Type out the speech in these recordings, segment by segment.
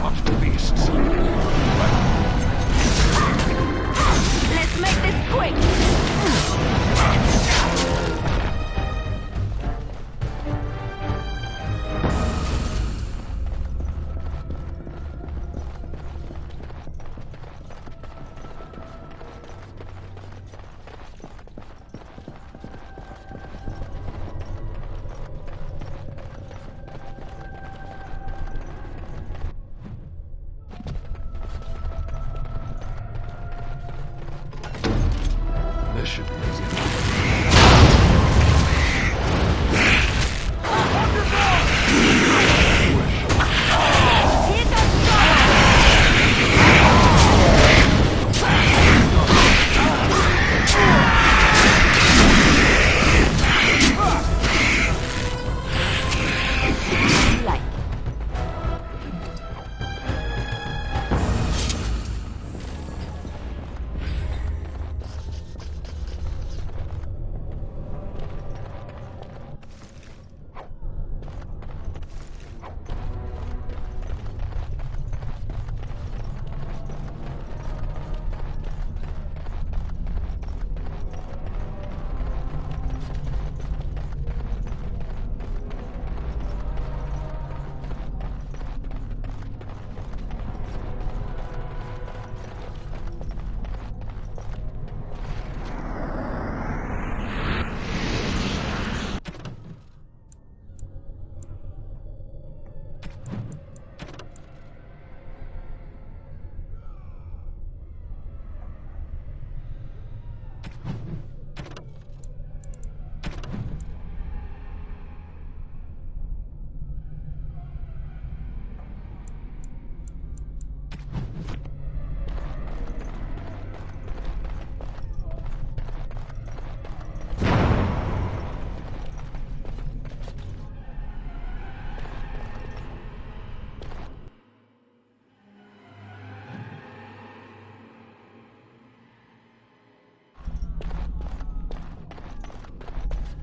not beasts. Let's make this quick! This should be easy. Here goes Dwarf! Like.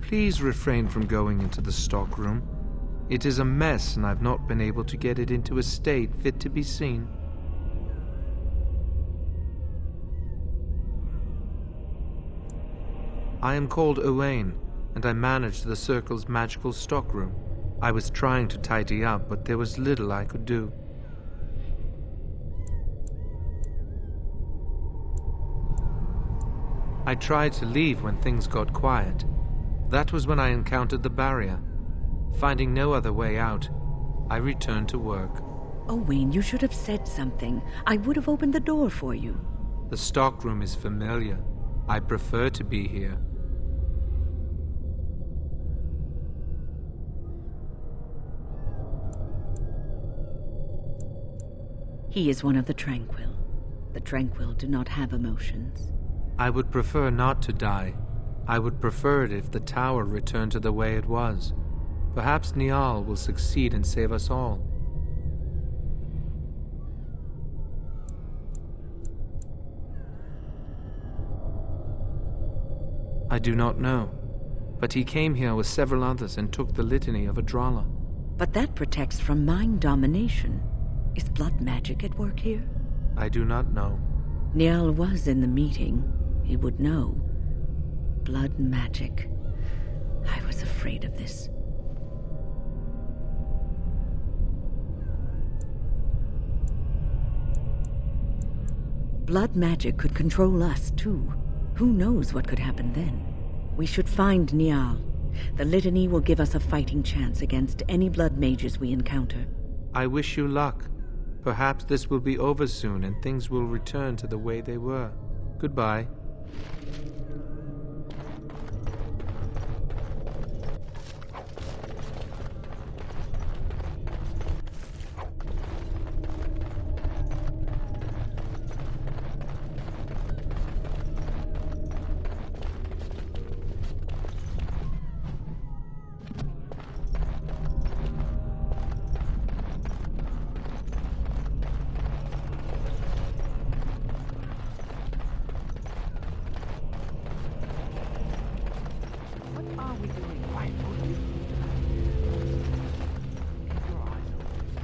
Please refrain from going into the stockroom. It is a mess and I've not been able to get it into a state fit to be seen. I am called Owain, and I manage the Circle's magical stockroom. I was trying to tidy up, but there was little I could do. I tried to leave when things got quiet. That was when I encountered the barrier. Finding no other way out, I returned to work. Owain, you should have said something. I would have opened the door for you. The stockroom is familiar. I prefer to be here. He is one of the Tranquil. The Tranquil do not have emotions. I would prefer not to die. I would prefer it if the tower returned to the way it was. Perhaps Niall will succeed and save us all. I do not know, but he came here with several others and took the litany of Adralla. But that protects from mind domination. Is blood magic at work here? I do not know. Niall was in the meeting. He would know. Blood magic. I was afraid of this. Blood magic could control us, too. Who knows what could happen then? We should find Niall. The litany will give us a fighting chance against any blood mages we encounter. I wish you luck. Perhaps this will be over soon and things will return to the way they were. Goodbye.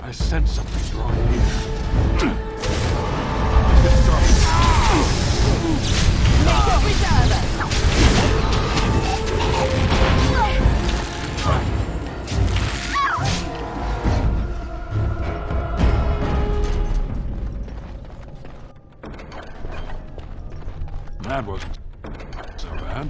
I sense something drawing near. That wasn't so bad.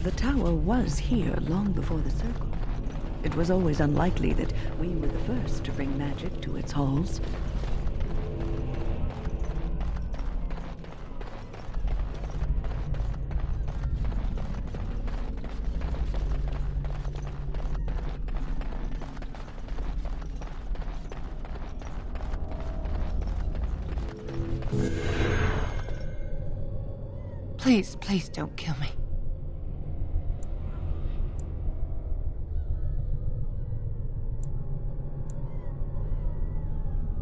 The tower was here long before the circle. It was always unlikely that we were the first to bring magic to its halls. Please, please don't kill me.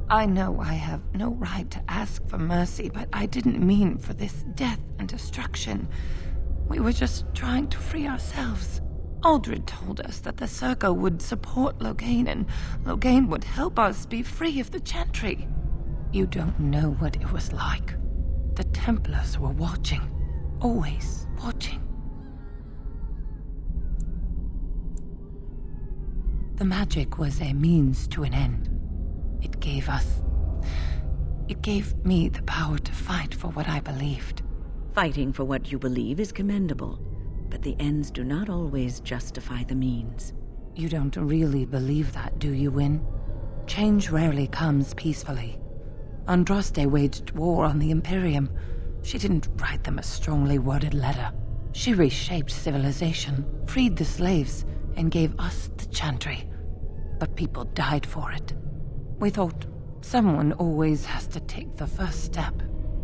I know I have no right to ask for mercy, but I didn't mean for this death and destruction. We were just trying to free ourselves. Aldred told us that the Circle would support Loghain, and Loghain would help us be free of the Chantry. You don't know what it was like. The Templars were watching. Always watching. The magic was a means to an end. It gave me the power to fight for what I believed. Fighting for what you believe is commendable, but the ends do not always justify the means. You don't really believe that, do you, Wynne? Change rarely comes peacefully. Andraste waged war on the Imperium. She didn't write them a strongly worded letter. She reshaped civilization, freed the slaves, and gave us the Chantry. But people died for it. We thought someone always has to take the first step,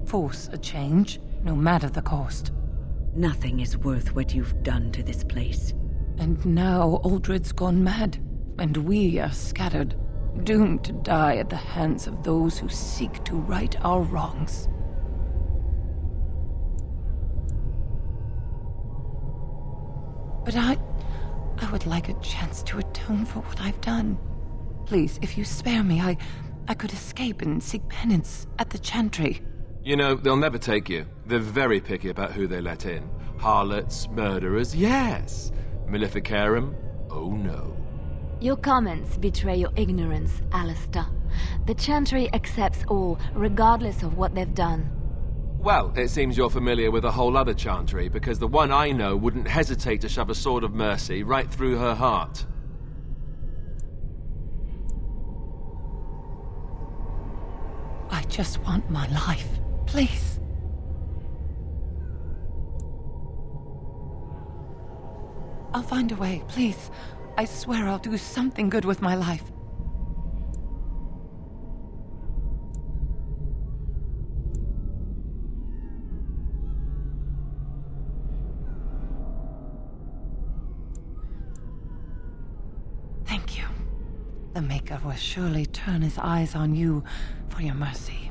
force a change, no matter the cost. Nothing is worth what you've done to this place. And now Aldred's gone mad, and we are scattered, doomed to die at the hands of those who seek to right our wrongs. But I would like a chance to atone for what I've done. Please, if you spare me, I could escape and seek penance at the Chantry. You know, they'll never take you. They're very picky about who they let in. Harlots, murderers, yes. Maleficarum, oh no. Your comments betray your ignorance, Alistair. The Chantry accepts all, regardless of what they've done. Well, it seems you're familiar with a whole other Chantry, because the one I know wouldn't hesitate to shove a sword of mercy right through her heart. I just want my life, please. I'll find a way, please. I swear I'll do something good with my life. Thank you. The Maker will surely turn his eyes on you for your mercy.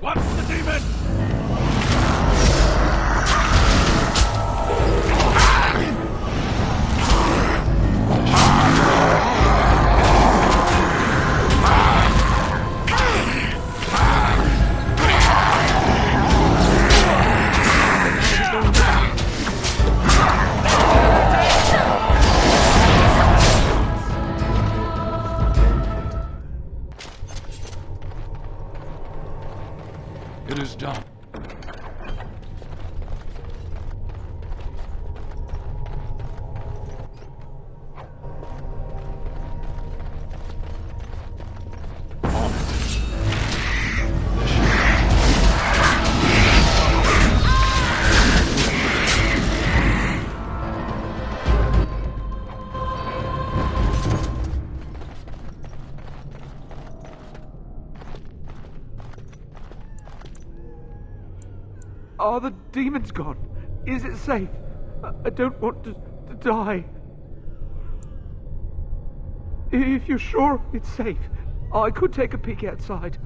What's the demon? It is done. Are the demons gone? Is it safe? I don't want to die. If you're sure it's safe, I could take a peek outside.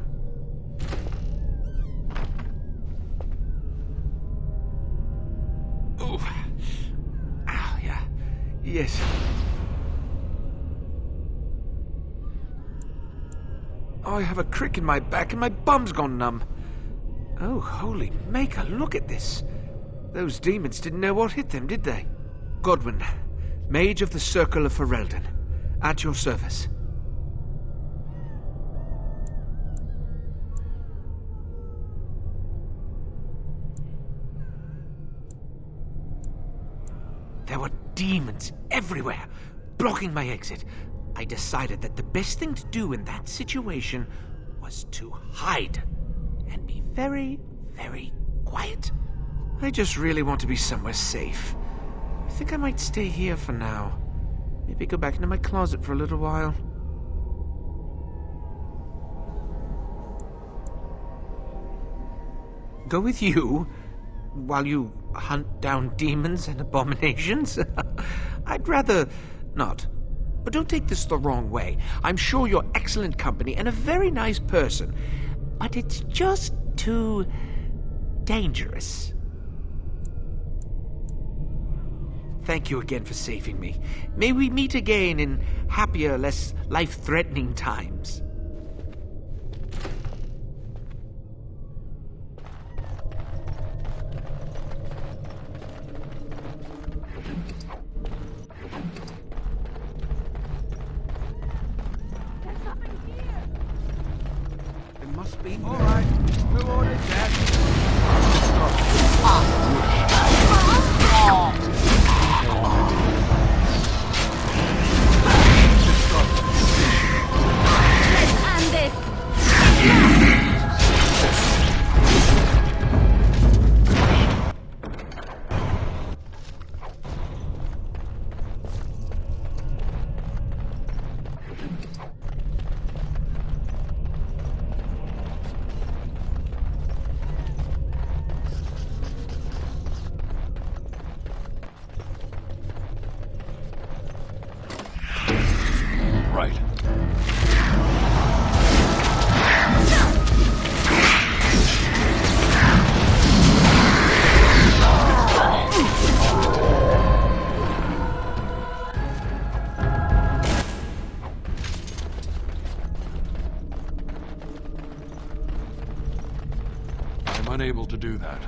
Oh, yeah. Yes. I have a crick in my back and my bum's gone numb. Oh, holy maker, look at this. Those demons didn't know what hit them, did they? Godwin, Mage of the Circle of Ferelden, at your service. There were demons everywhere, blocking my exit. I decided that the best thing to do in that situation was to hide and be very, very quiet. I just really want to be somewhere safe. I think I might stay here for now. Maybe go back into my closet for a little while. Go with you? While you hunt down demons and abominations? I'd rather not. But don't take this the wrong way. I'm sure you're excellent company and a very nice person. But it's just too dangerous. Thank you again for saving me. May we meet again in happier, less life-threatening times. It must be All right. Who ordered that? Let's end this! right. I'm unable to do that.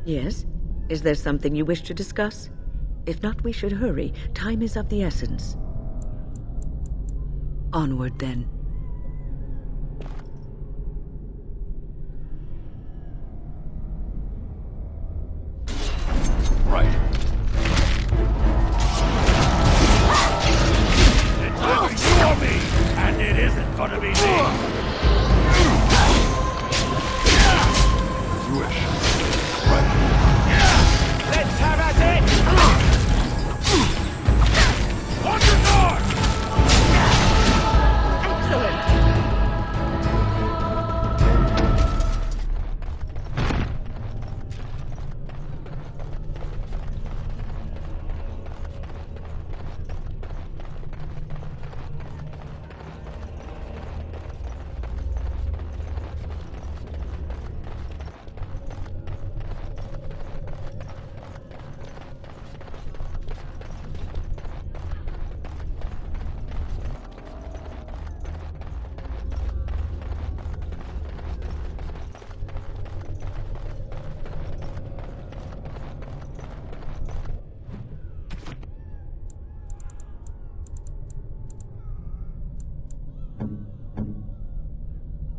Yes? Is there something you wish to discuss? If not, we should hurry. Time is of the essence. Onward, then. Right. It's either you or me, and it isn't gonna be me. You wish. Right. Let's have at it! On your guard!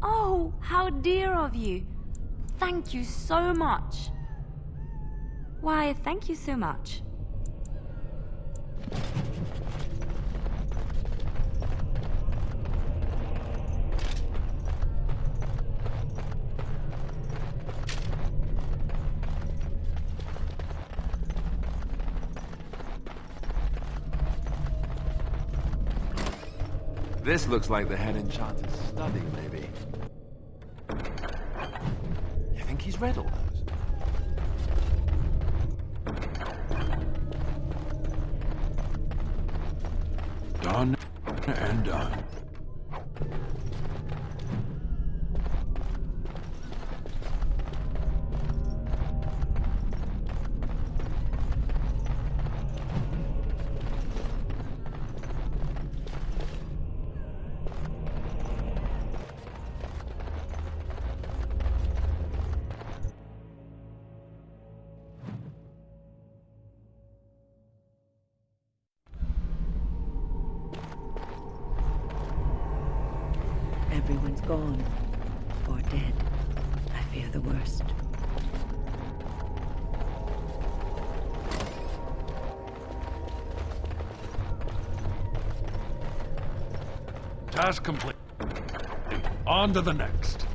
Oh, Oh, how dear of you. Thank you so much. Why, thank you so much. This looks like the head enchanter's study, maybe. You think he's read all those? Done and done. Everyone's gone. Or dead. I fear the worst. Task complete. On to the next.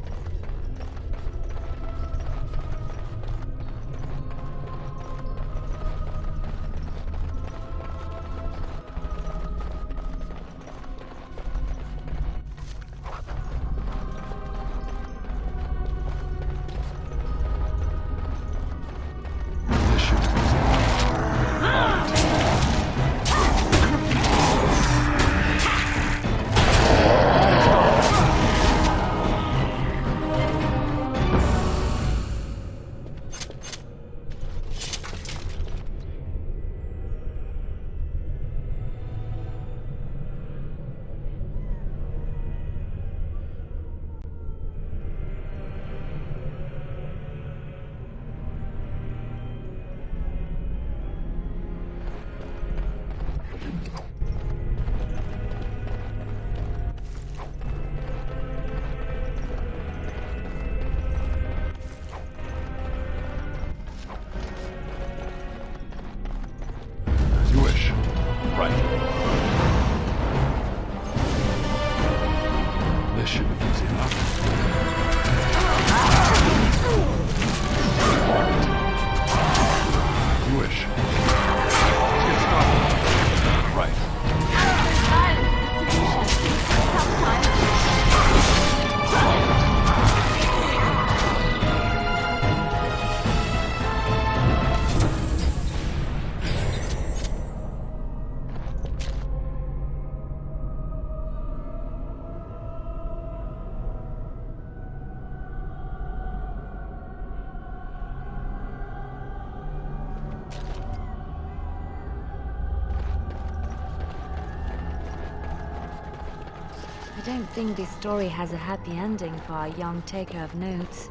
As you wish. Right. This should be easy enough. As you wish. Let's get started. Right. I don't think this story has a happy ending for our young taker of notes.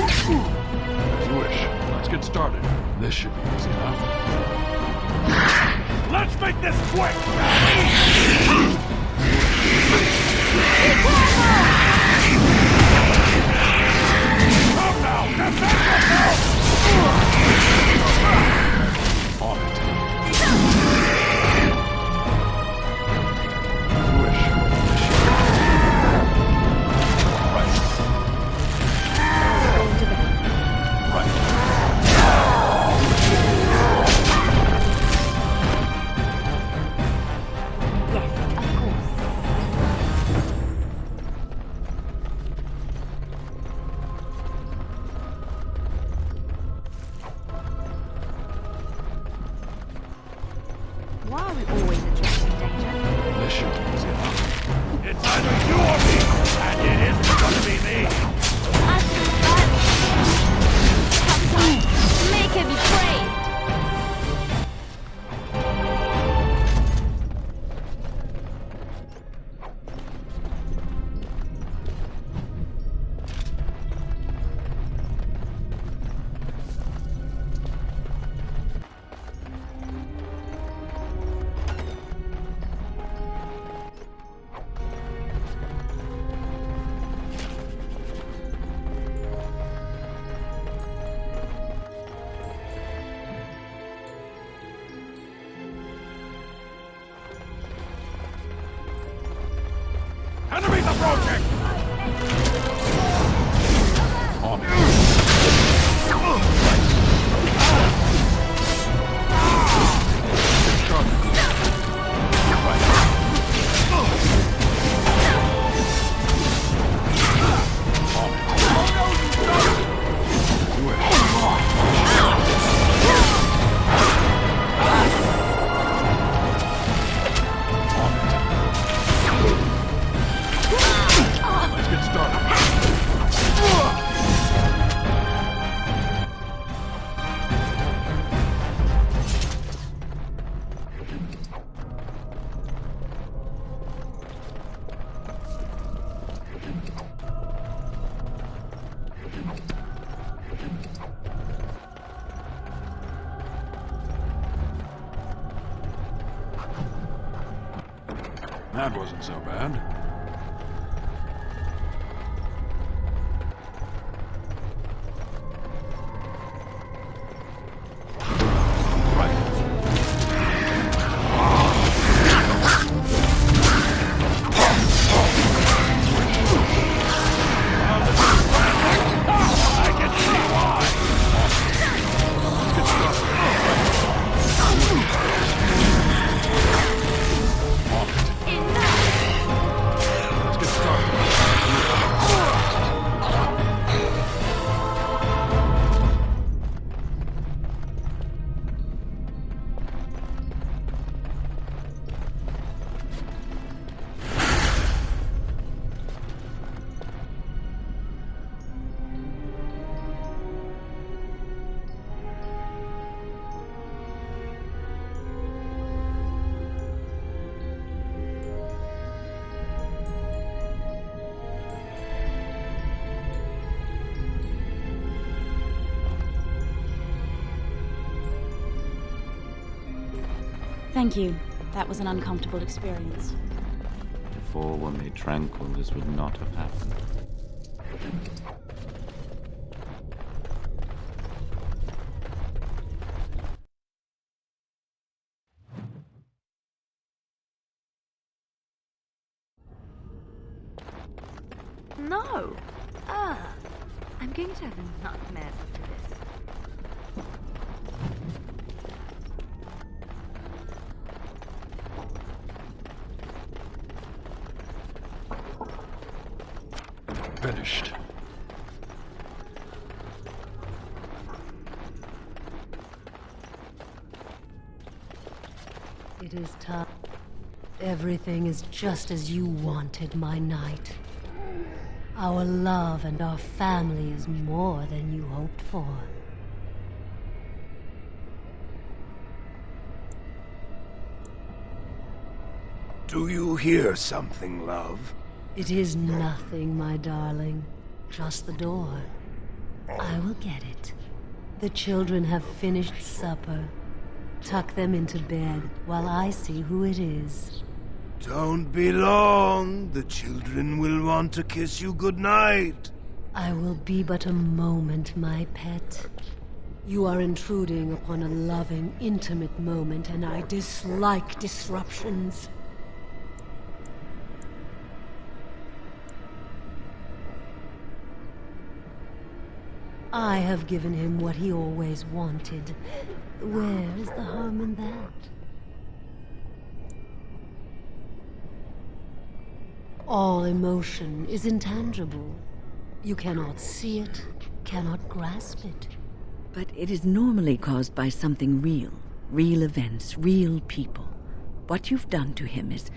As you wish. Let's get started. This should be easy enough. Let's make this quick! Come now! Get back on it. Why are we always attracting danger? Missions, yeah. It's either you or me, and it isn't gonna be me. Make him be praised! Enemies approaching! On it. Let's get started. That wasn't so bad. I can see why. Let's get started. Thank you. That was an uncomfortable experience. If all were made tranquil, this would not have happened. No! I'm going to have a nightmare after this. Finished. It is time. Everything is just as you wanted, my knight. Our love and our family is more than you hoped for. Do you hear something, love? It is nothing, my darling. Just the door. I will get it. The children have finished supper. Tuck them into bed while I see who it is. Don't be long. The children will want to kiss you goodnight. I will be but a moment, my pet. You are intruding upon a loving, intimate moment, and I dislike disruptions. I have given him what he always wanted. Where is the harm in that? All emotion is intangible. You cannot see it, cannot grasp it. But it is normally caused by something real. Real events, real people. What you've done to him is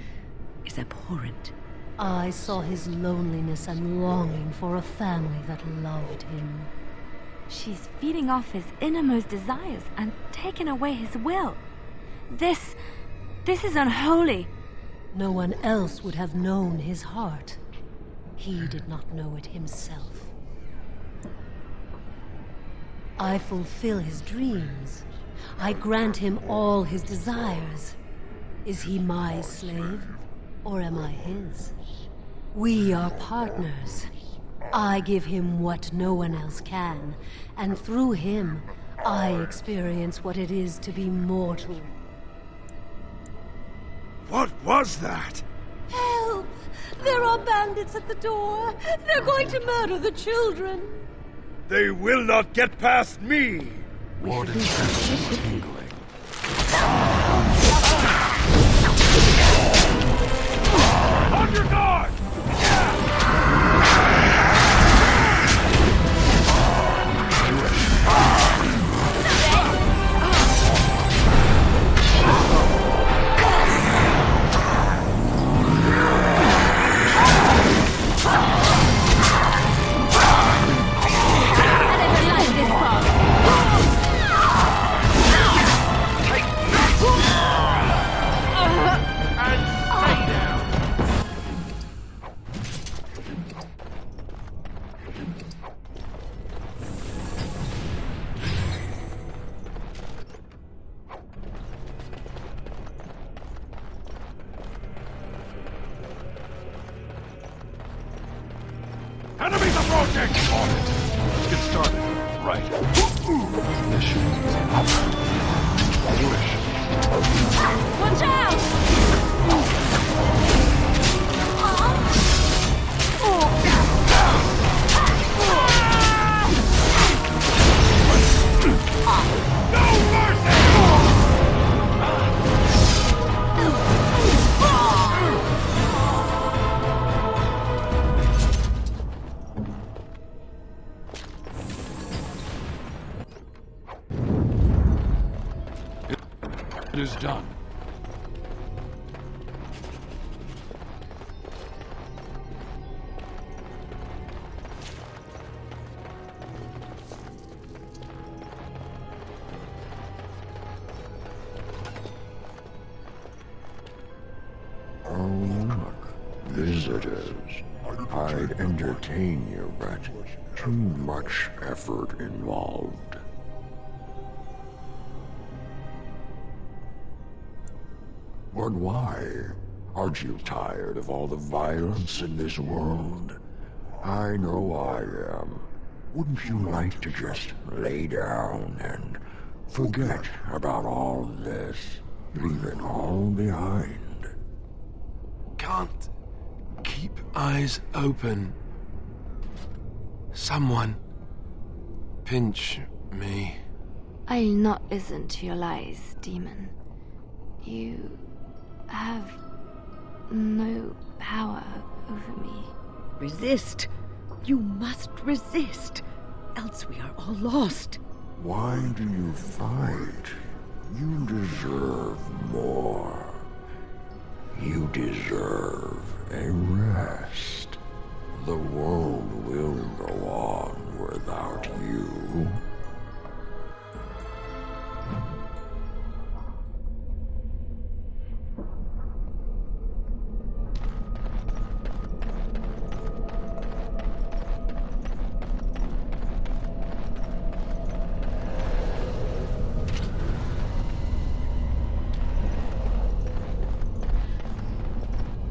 abhorrent. I saw his loneliness and longing for a family that loved him. She's feeding off his innermost desires and taking away his will. This is unholy. No one else would have known his heart. He did not know it himself. I fulfill his dreams. I grant him all his desires. Is he my slave, or am I his? We are partners. I give him what no one else can, and through him, I experience what it is to be mortal. What was that? Help! There are bandits at the door. They're going to murder the children. They will not get past me! Warden's senses tingling. On your guard! Enemies approaching! On it. Let's get started. Right. Mission. Watch out! It is done. Oh, look. Visitors. I'd entertain you, but too much effort involved. But why? Aren't you tired of all the violence in this world? I know I am. Wouldn't you like to just lay down and forget about all this? Leave it all behind. Can't keep eyes open. Someone pinch me. I'll not listen to your lies, demon. You have no power over me. Resist. You must resist. Else we are all lost. Why do you fight? You deserve more. You deserve a rest. The world will go on without you.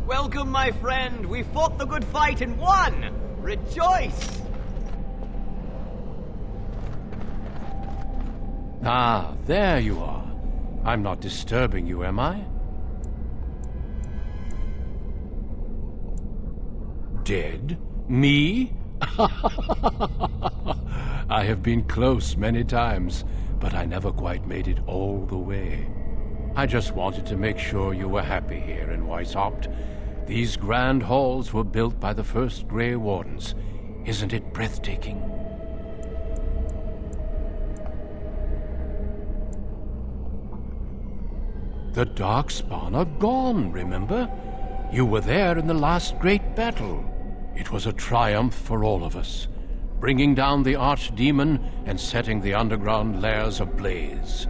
Welcome, my friend. We fought the good fight and won. Rejoice! Ah, there you are. I'm not disturbing you, am I? Dead? Me? I have been close many times, but I never quite made it all the way. I just wanted to make sure you were happy here in Weishaupt. These grand halls were built by the first Grey Wardens. Isn't it breathtaking? The Darkspawn are gone, remember? You were there in the last great battle. It was a triumph for all of us, bringing down the archdemon and setting the underground lairs ablaze.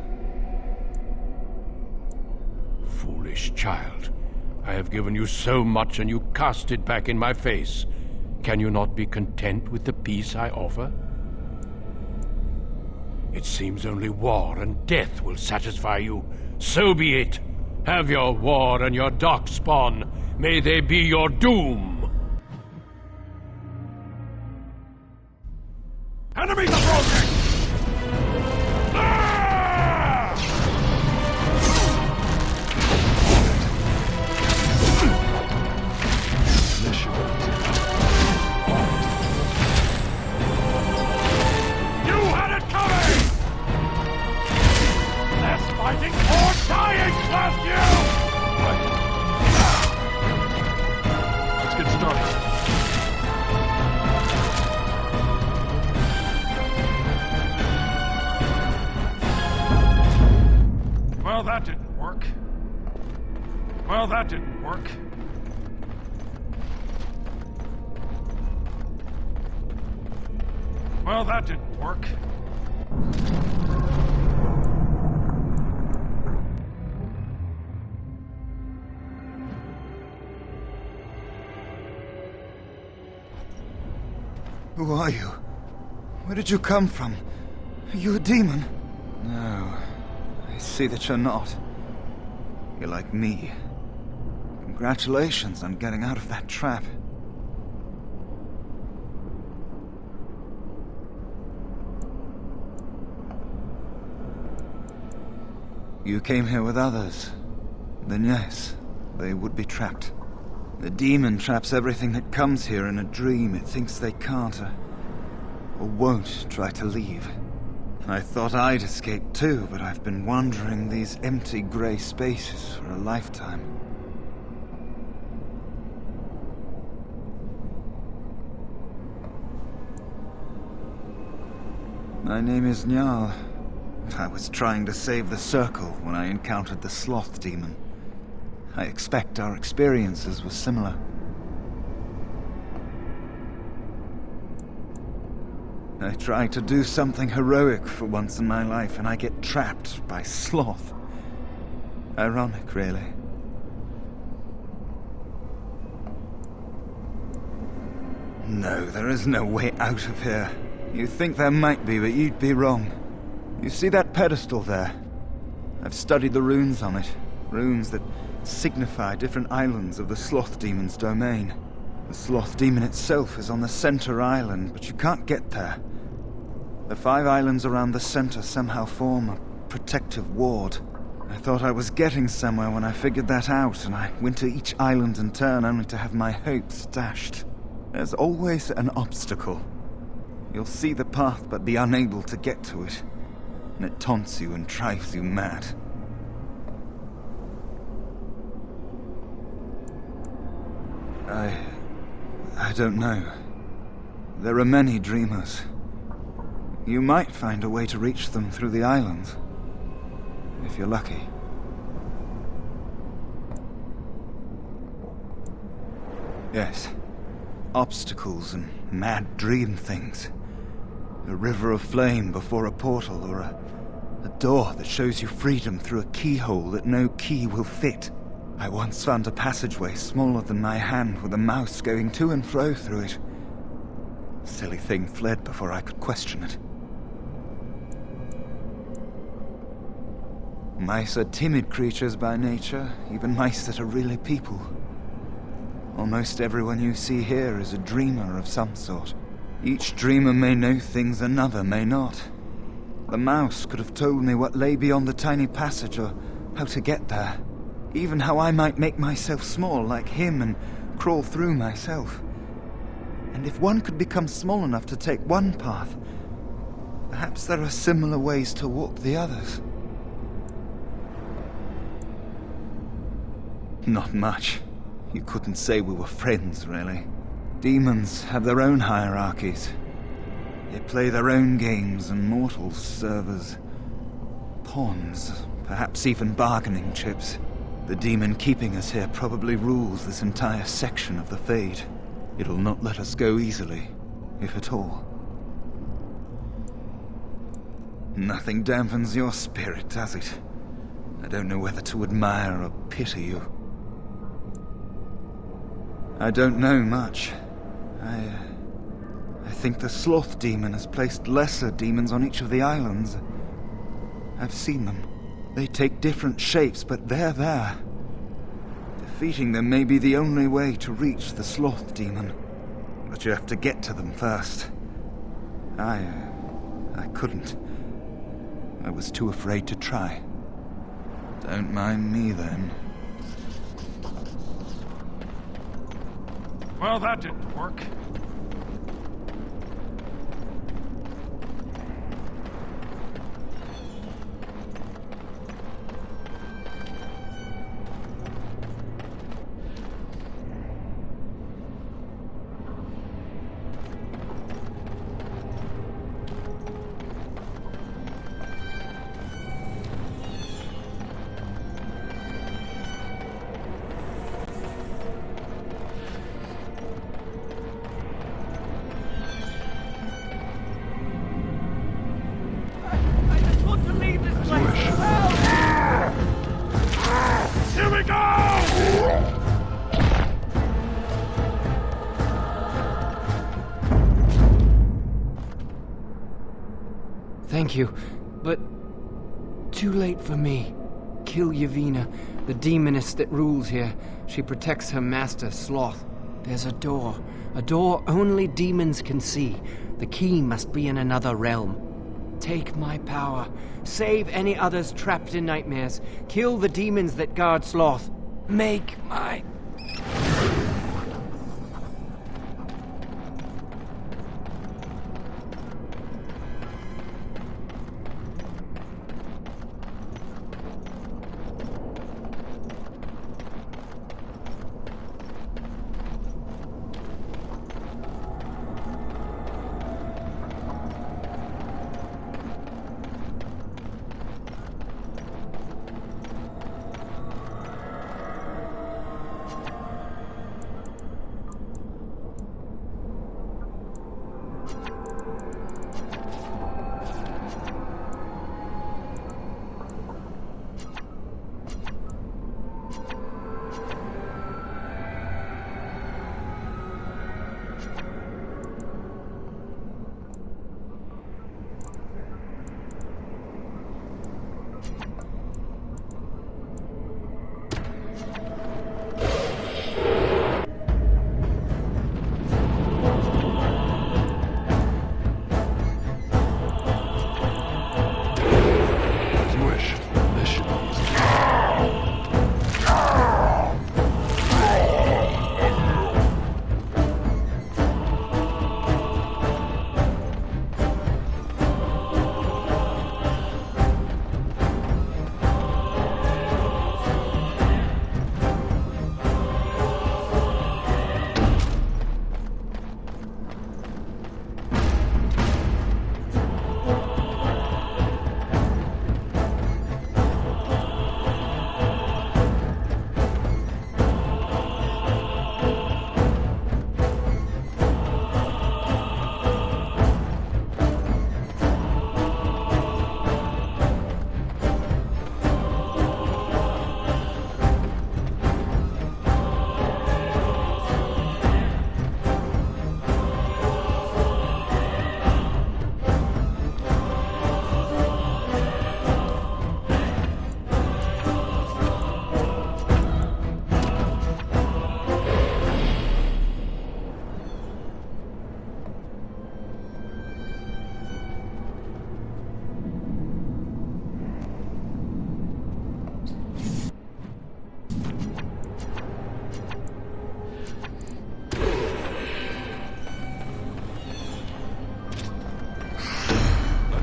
Foolish child. I have given you so much and you cast it back in my face. Can you not be content with the peace I offer? It seems only war and death will satisfy you. So be it. Have your war and your darkspawn. May they be your doom. Enemies approaching! You had it coming! Less fighting or dying, blast you! Let's get started. Well, that didn't work. Well, that didn't work. Well, that didn't work. Who are you? Where did you come from? Are you a demon? No. I see that you're not. You're like me. Congratulations on getting out of that trap. You came here with others. Then yes, they would be trapped. The demon traps everything that comes here in a dream it thinks they can't or won't try to leave. I thought I'd escape too, but I've been wandering these empty grey spaces for a lifetime. My name is Njal. I was trying to save the Circle when I encountered the Sloth Demon. I expect our experiences were similar. I try to do something heroic for once in my life, and I get trapped by Sloth. Ironic, really. No, there is no way out of here. You think there might be, but you'd be wrong. You see that pedestal there? I've studied the runes on it. Runes that signify different islands of the Sloth Demon's domain. The Sloth Demon itself is on the center island, but you can't get there. The 5 islands around the center somehow form a protective ward. I thought I was getting somewhere when I figured that out, and I went to each island in turn only to have my hopes dashed. There's always an obstacle. You'll see the path but be unable to get to it, and it taunts you and drives you mad. I don't know. There are many dreamers. You might find a way to reach them through the islands, if you're lucky. Yes. Obstacles and mad dream things. A river of flame before a portal, or a door that shows you freedom through a keyhole that no key will fit. I once found a passageway smaller than my hand with a mouse going to and fro through it. Silly thing fled before I could question it. Mice are timid creatures by nature, even mice that are really people. Almost everyone you see here is a dreamer of some sort. Each dreamer may know things another may not. The mouse could have told me what lay beyond the tiny passage or how to get there. Even how I might make myself small like him and crawl through myself. And if one could become small enough to take one path, perhaps there are similar ways to walk the others. Not much. You couldn't say we were friends, really. Demons have their own hierarchies. They play their own games, and mortals serve as pawns, Perhaps even bargaining chips. The demon keeping us here probably rules this entire section of the Fade. It'll not let us go easily, if at all. Nothing dampens your spirit, does it? I don't know whether to admire or pity you. I don't know much. I think the Sloth Demon has placed lesser demons on each of the islands. I've seen them. They take different shapes, but they're there. Defeating them may be the only way to reach the Sloth Demon. But you have to get to them first. I couldn't. I was too afraid to try. Don't mind me, then. Well, that didn't work. Here we go! Thank you, but too late for me. Kill Yavina, the demoness that rules here. She protects her master, Sloth. There's a door only demons can see. The key must be in another realm. Take my power. Save any others trapped in nightmares. Kill the demons that guard Sloth. Make my...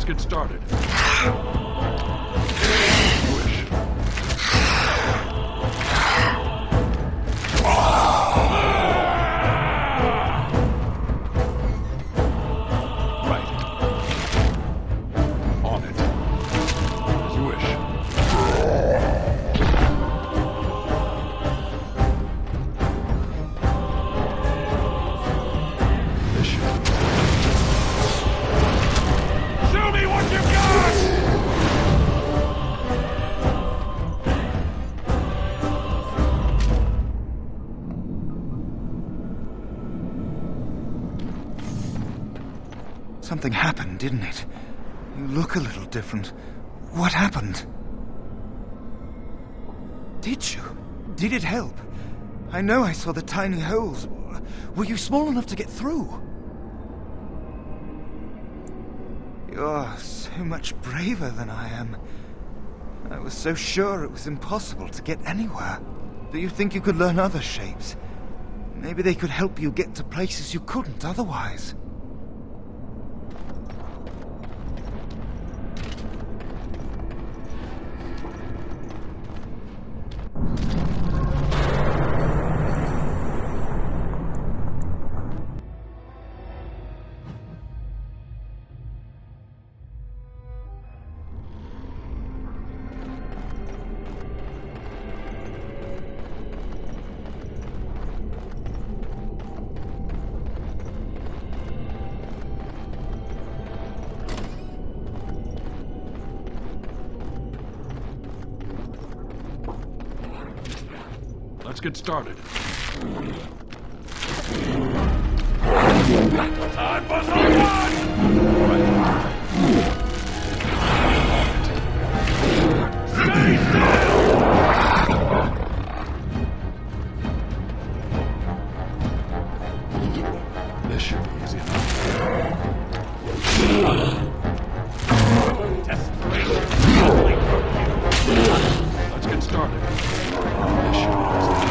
Get started. Right. On it. As you wish. Something happened, didn't it? You look a little different. What happened? Did you? Did it help? I know I saw the tiny holes. Were you small enough to get through? You're so much braver than I am. I was so sure it was impossible to get anywhere. Do you think you could learn other shapes? Maybe they could help you get to places you couldn't otherwise. Let's get started. Time for some fun! Stay still! This should be easy enough. Desperation. Let's get started. This should be easy enough.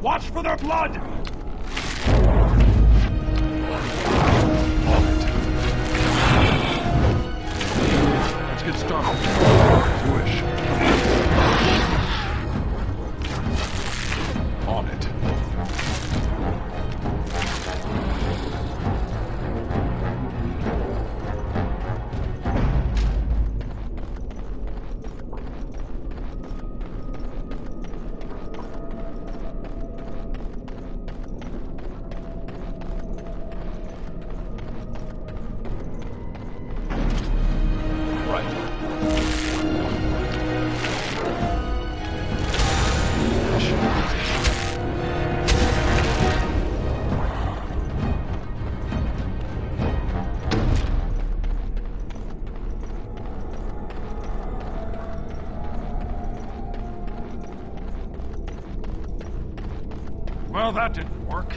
Watch for their blood! Let's get started. As you wish. On it. Well, that didn't work.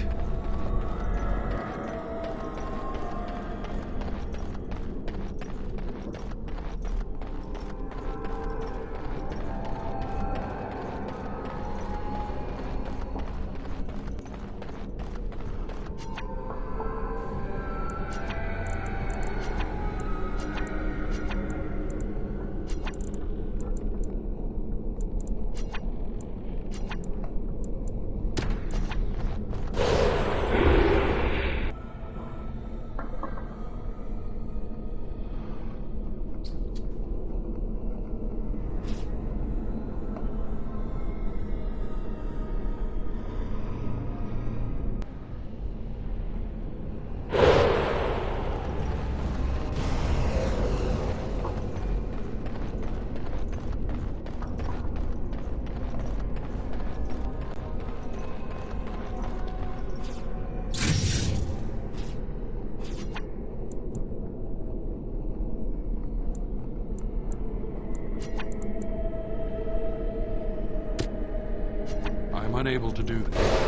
I'm unable to do this.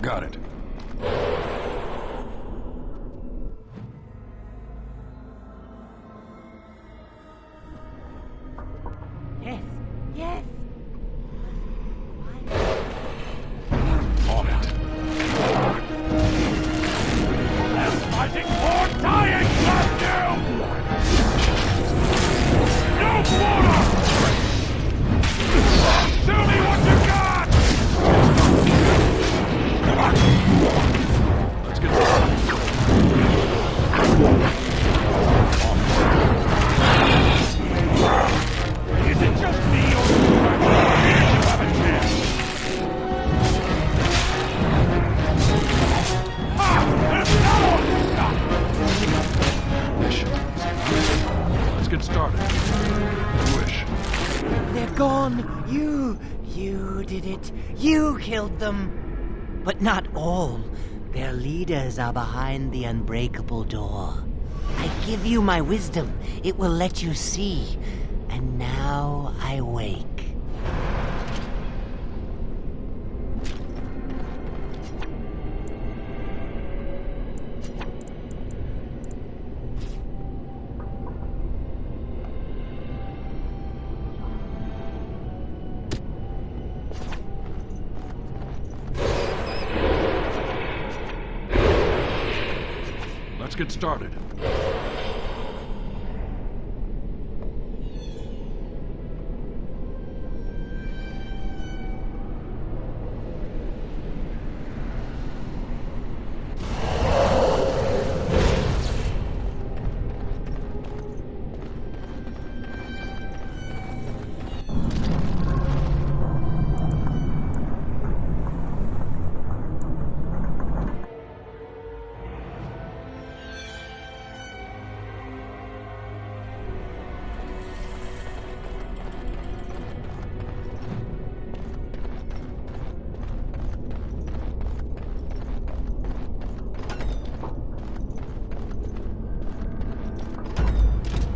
Got it. Yes, yes. On it. They're fighting for dying, Matthew! No water! Tell me what you got! Let's get started. Is it just me or here's you have a chance? Let's get started. Wish. They're gone. You did it. You killed them. But not all. Their leaders are behind the unbreakable door. I give you my wisdom. It will let you see. And now I wake. Let's get started.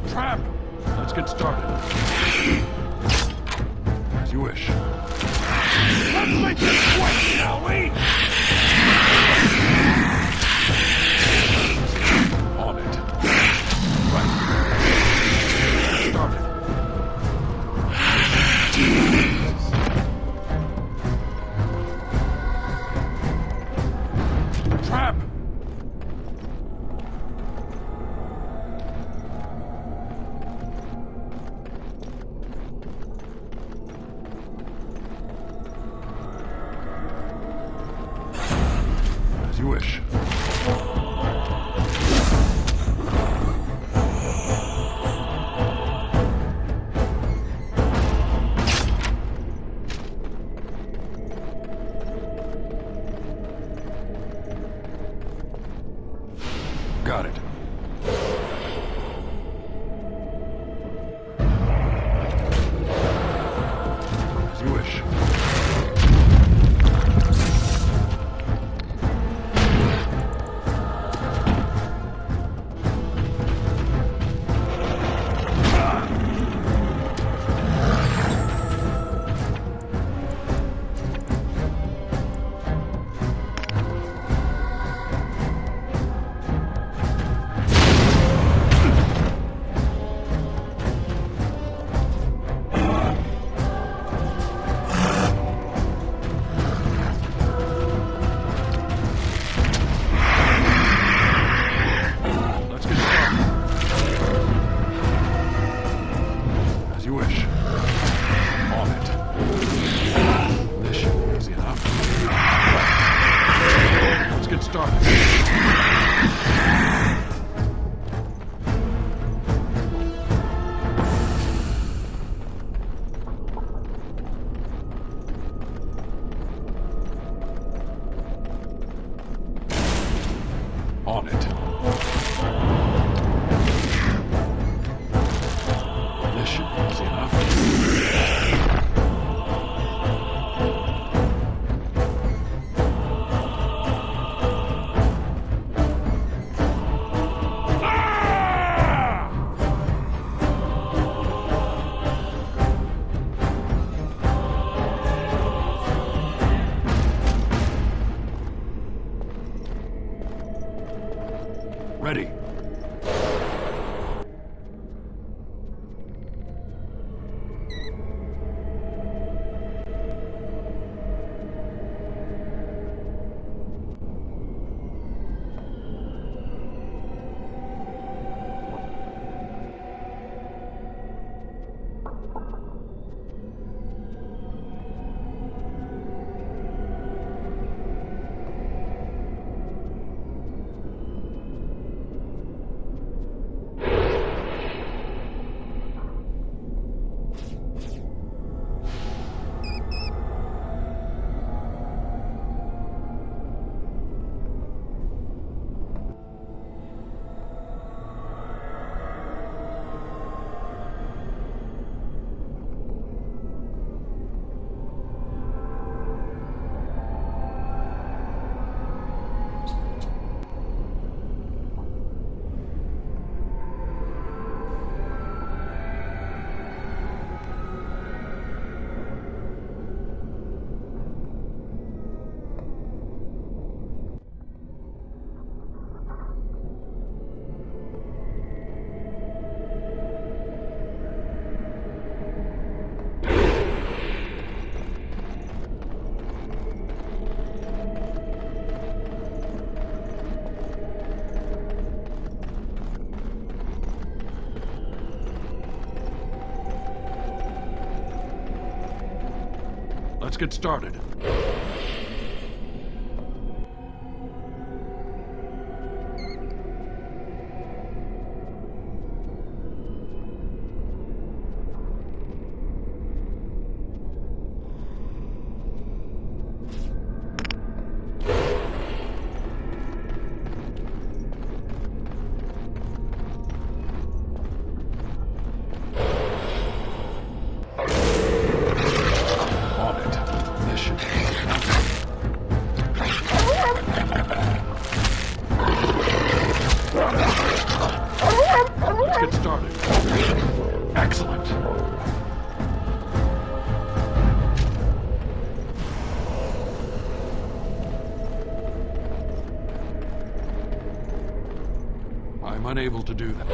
Trap! Let's get started. As you wish. Let's make this quick, shall we? On it. Right. Started. Trap! wish. Got it. As you wish. As you wish. On it. This should be easy enough. Let's get started. On it. This should be easy enough. Ready. Let's get started. I'm unable to do that.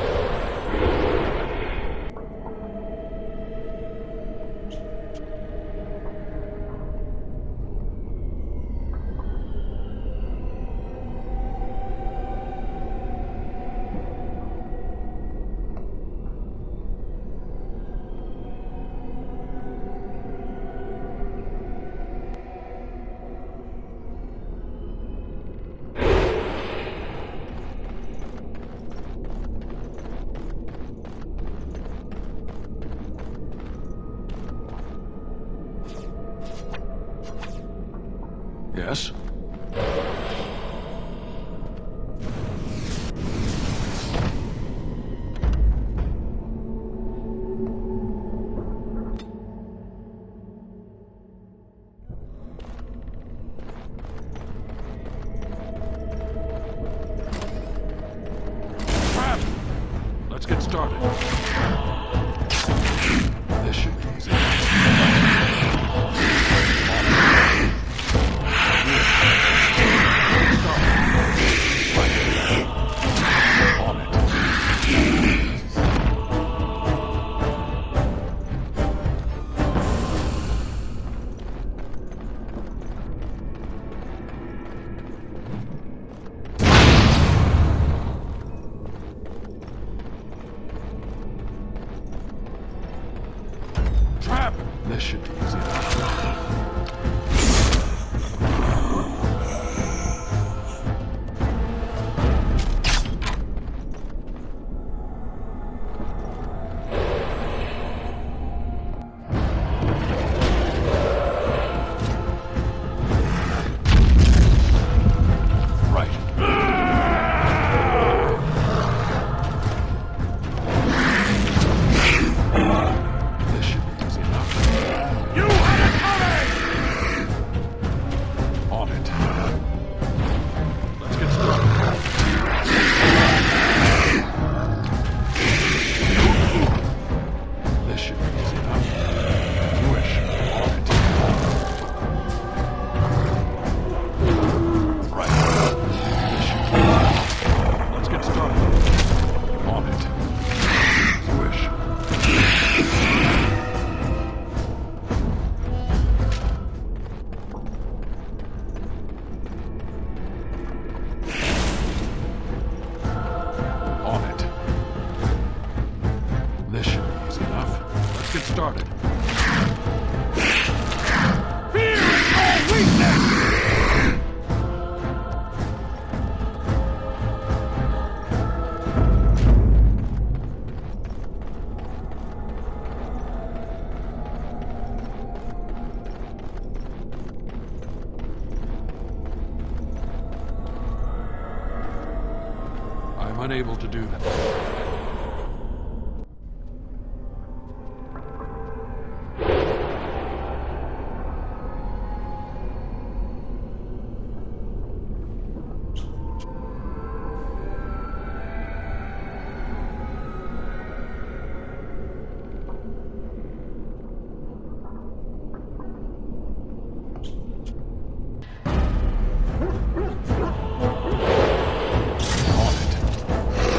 Yes? Trap! Let's get started. This should be easy. Trap! This should be easy. Right. This should be easy enough. You had it coming! On it. Let's get started. This should be easy enough. Wish. On it. Right. This should be Let's get started. on it. Wish. On it. This should be easy enough. Let's get started. Fear is all weakness! I'm unable to do that.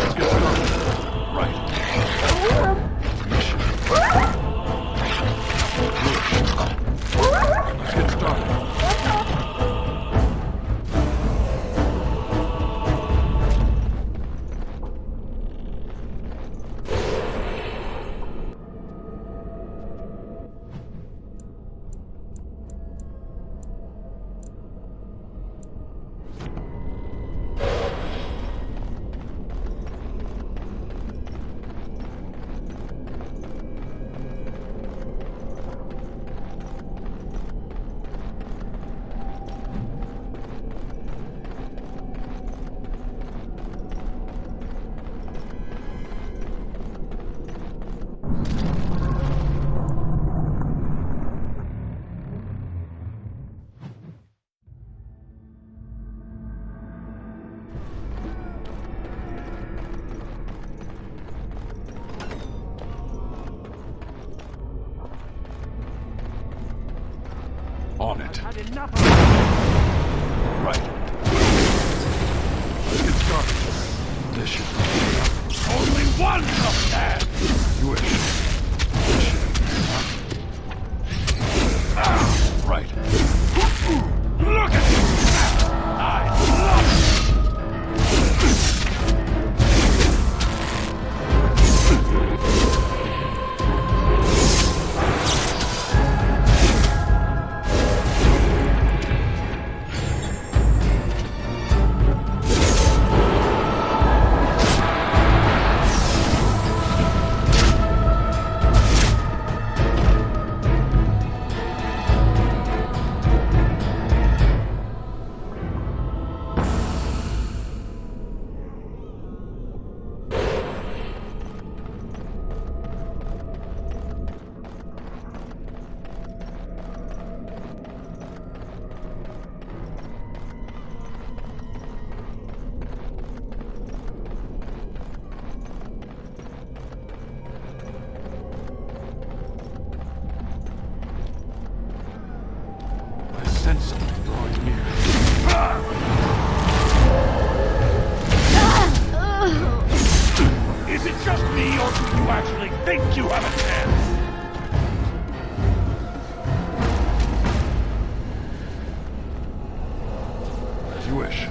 Let's get started. Right. Let's get started. On it. Had enough Right. Let's get started. This should be easy enough. Only one up there! Wish. This should be easy enough. Right. Look at you! I love it! actually think you have a chance? As you wish.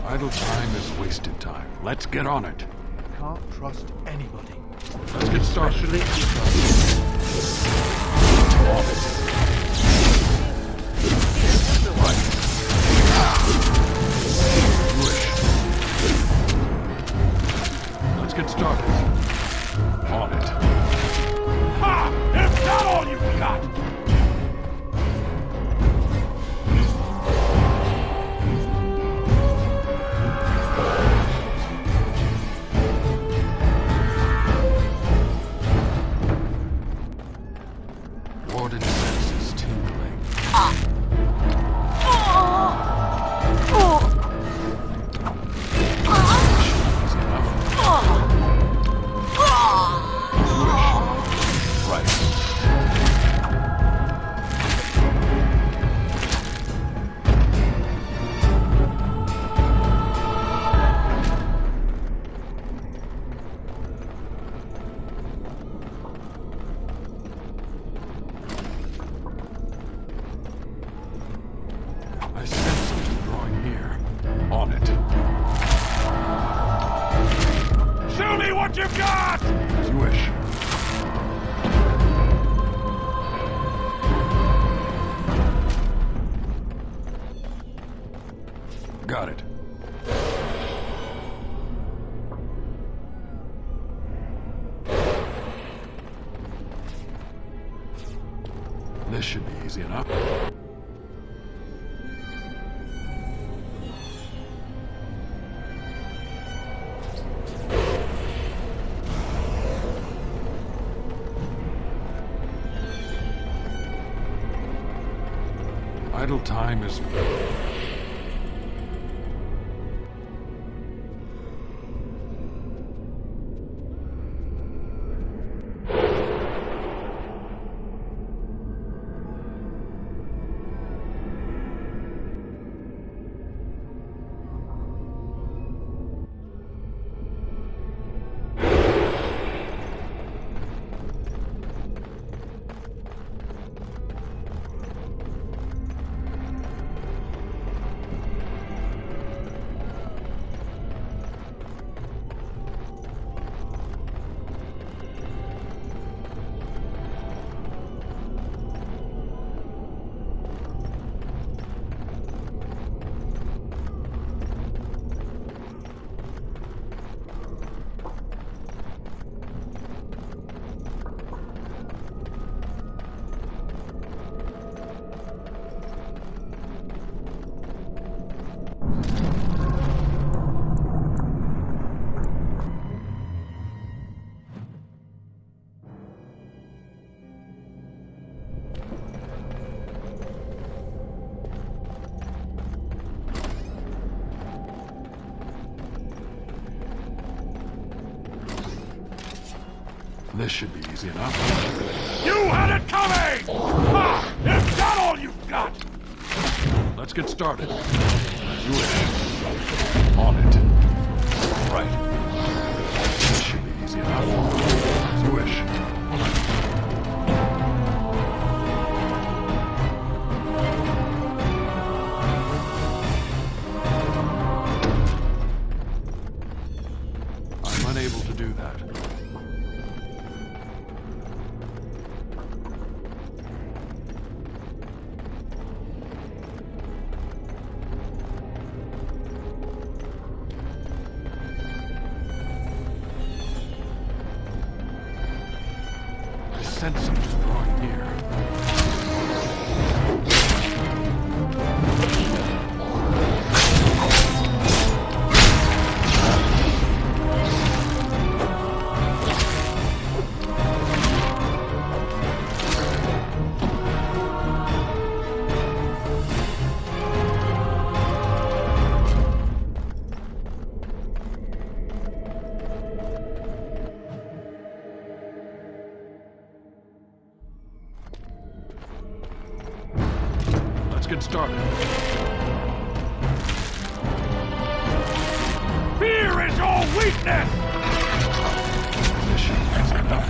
Idle time is wasted time. Let's get on it. Can't trust anybody. Let's get started. Let's get started. On it. Ha! Is that all you've got? Warden's senses tingling. I sense something drawing near. On it. Show me what you've got! As you wish. Got it. This should be easy enough. Idle time is... This should be easy enough. You had it coming! Ha! Is that all you've got? Let's get started. As you wish. On it. Right. This should be easy enough. As you wish. I'm unable to do that. I sense something drawing near. get started. Fear is your weakness! Mission is enough.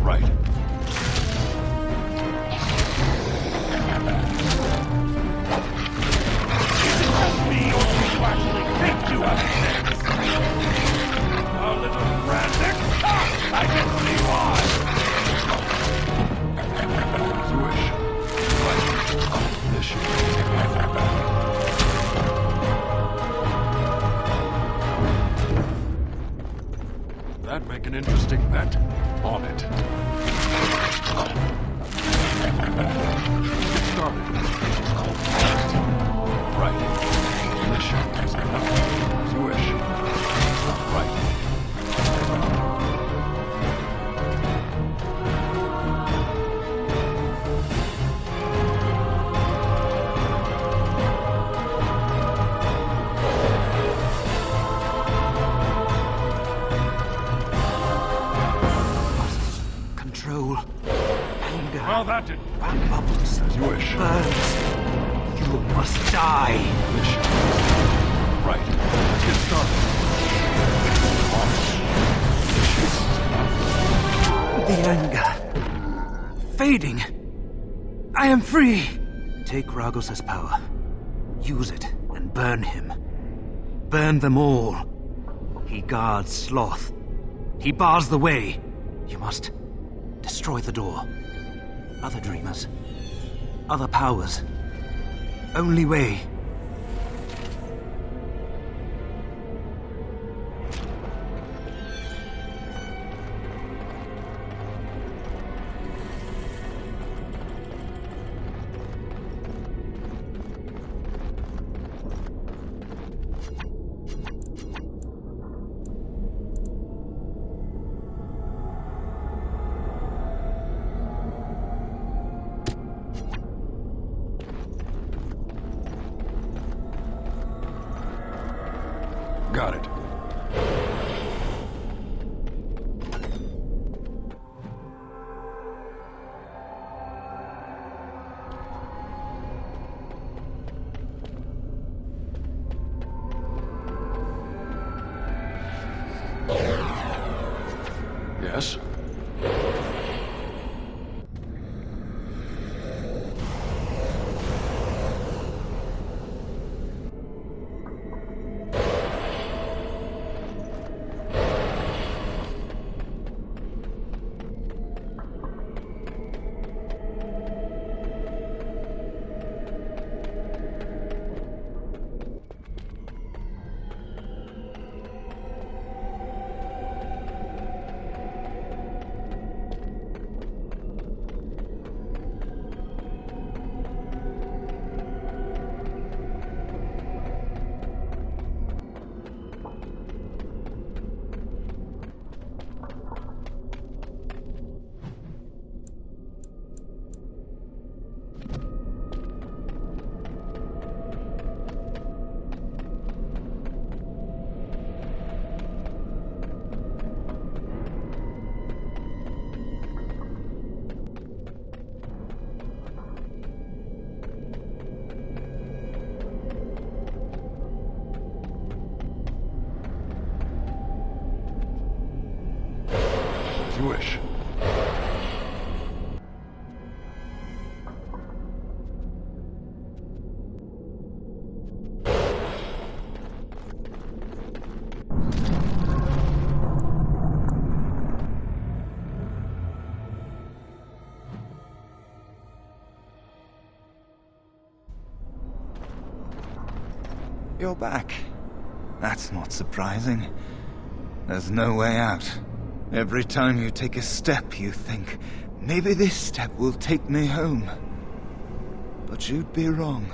Right. A little frantic? I can see why! As you wish. Right. Mission is enough. That'd make an interesting bet. On it. Get started. Right. Mission is enough. As you wish. Right. Control. Anger. Well, that didn't work. Bubbles. As you wish. Burns. You must die. Mission. Right. Let's get started. The anger. Fading. I am free. Take Ragos' power. Use it and burn him. Burn them all. He guards Sloth. He bars the way. You must destroy the door. Other dreamers. Other powers. Only way. Got it. Yes? As you wish. You're back. That's not surprising. There's no way out. Every time you take a step, you think, maybe this step will take me home. But you'd be wrong.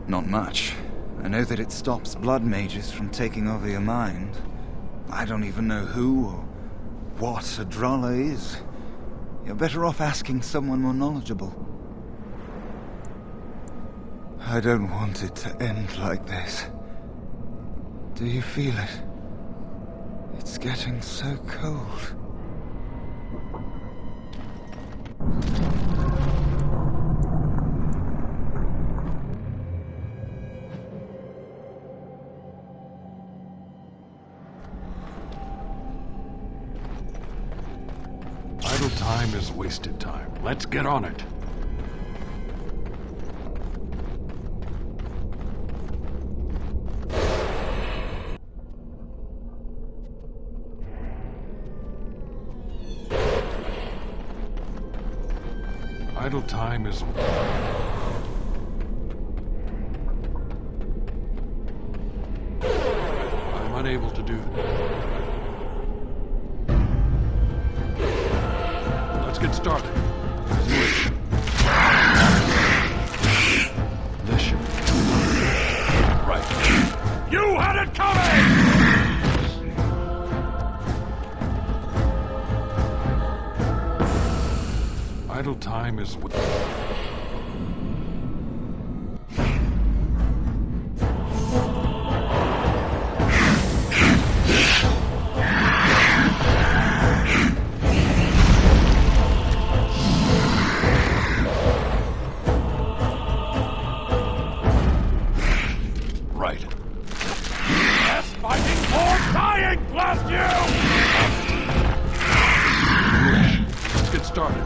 Not much. I know that it stops blood mages from taking over your mind. I don't even know who or what a Drala is. You're better off asking someone more knowledgeable. I don't want it to end like this. Do you feel it? It's getting so cold. Idle time is wasted time. Let's get on it. Idle time is... I'm unable to do... Let's get started. This should... Right. You had it coming! Idle time is... Right. Yes, fighting or dying, blast you! Let's get started.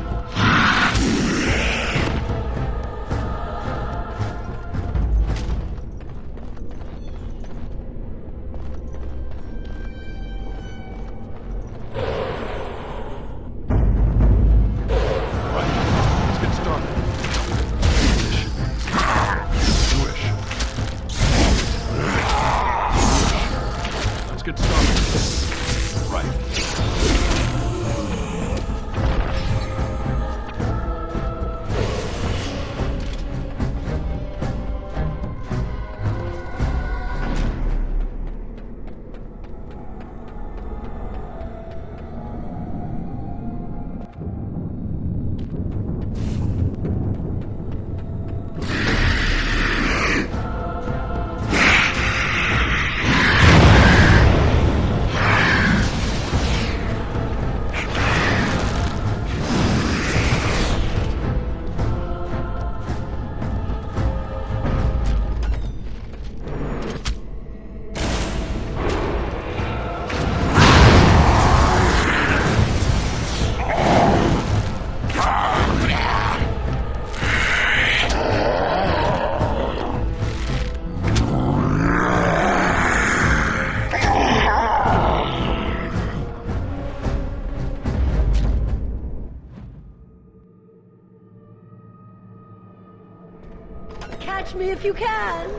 Catch me if you can.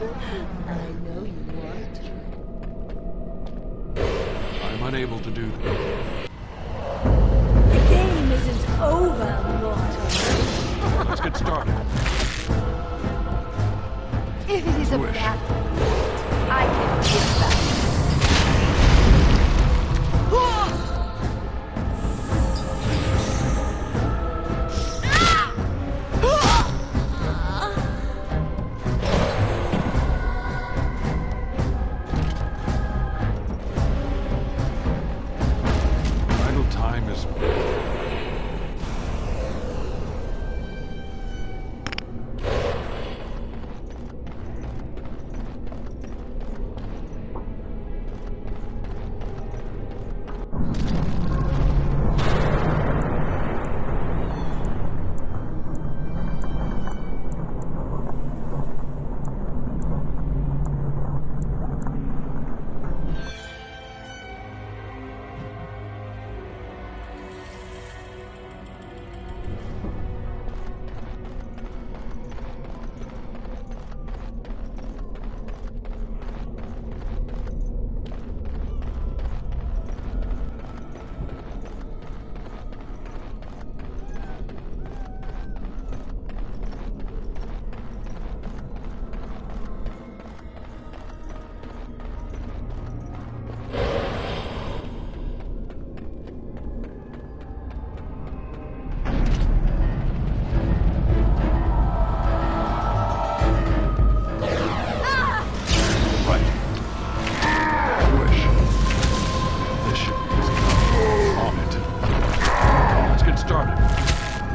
I know you want to. I'm unable to do... The game isn't over, mortal. Let's get started. If it is a battle, I can give that.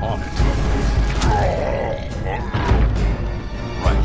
On it. Right.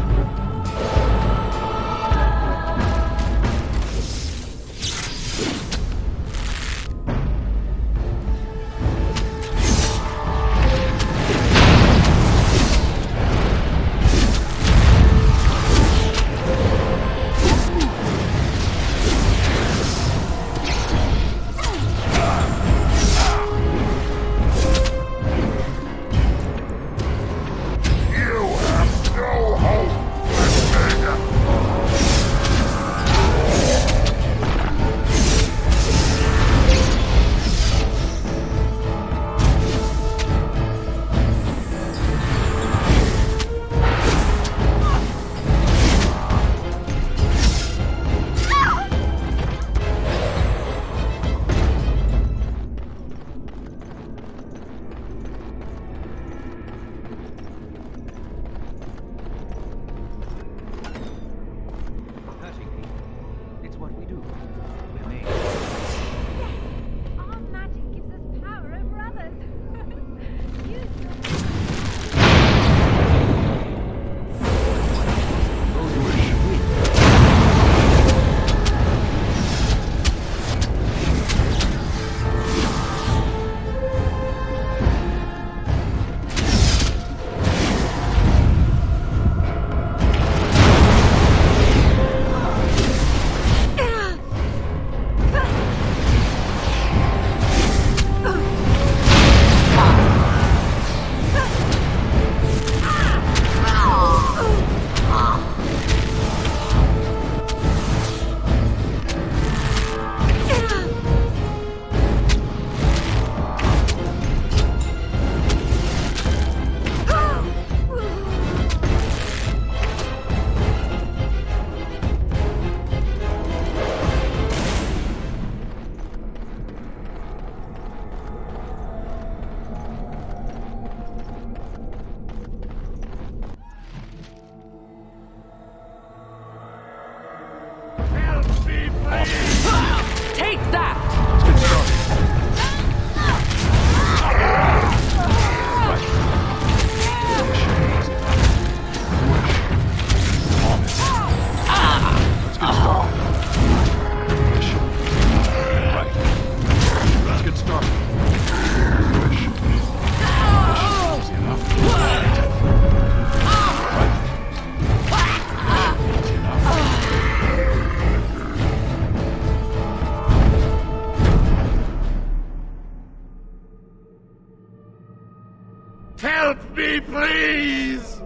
Take that! Let's get started. Help me, please!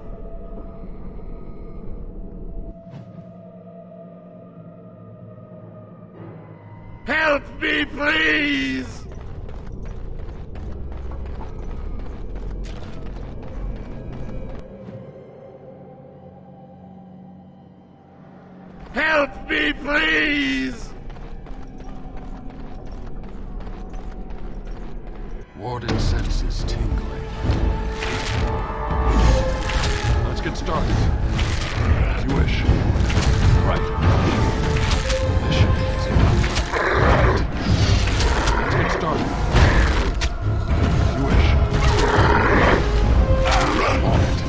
Help me, please! Help me, please! Warden senses tingling. Let's get started. As you wish. Right. Mission is enough. Right. Let's get started. As you wish. On it.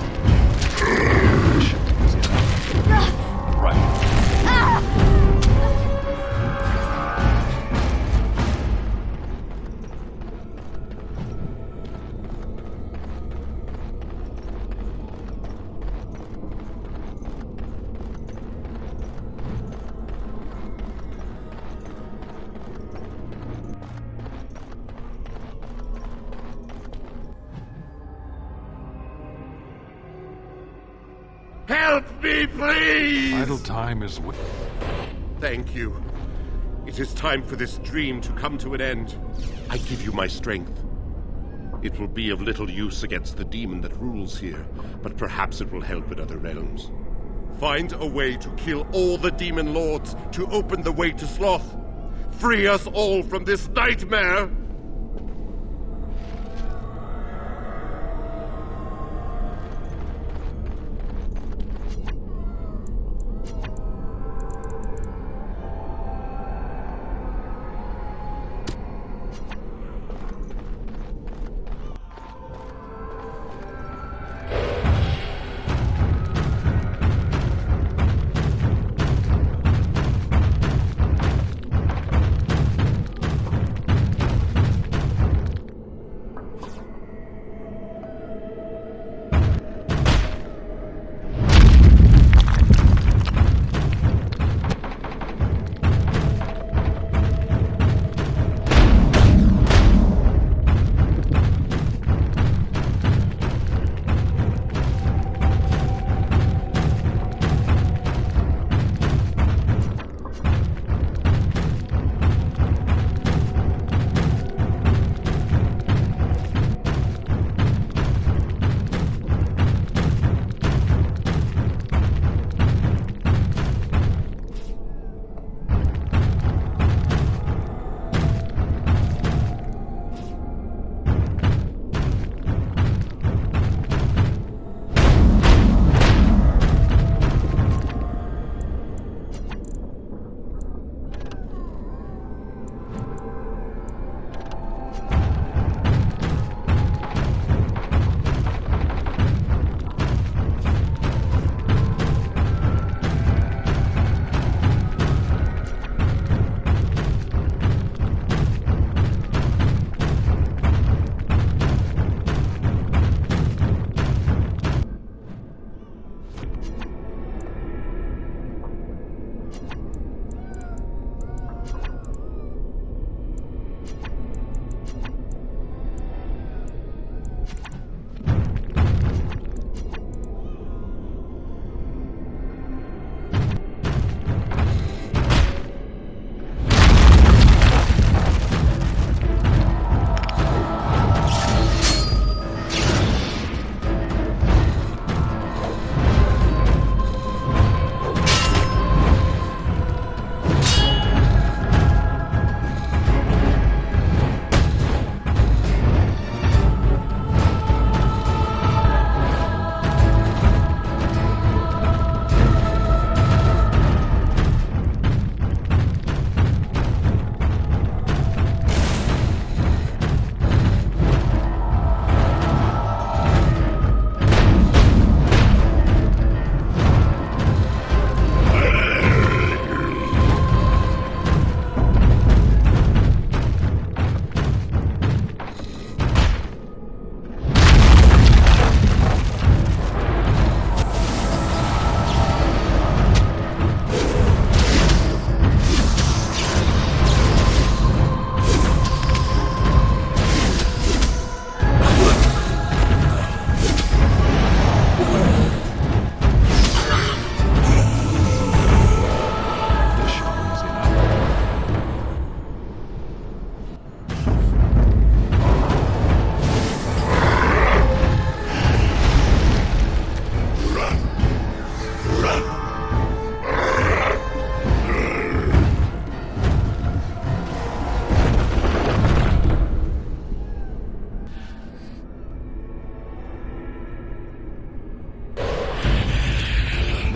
Mission is enough. Right. Help me, please! Idle time is... Thank you. It is time for this dream to come to an end. I give you my strength. It will be of little use against the demon that rules here, but perhaps it will help in other realms. Find a way to kill all the demon lords to open the way to Sloth. Free us all from this nightmare!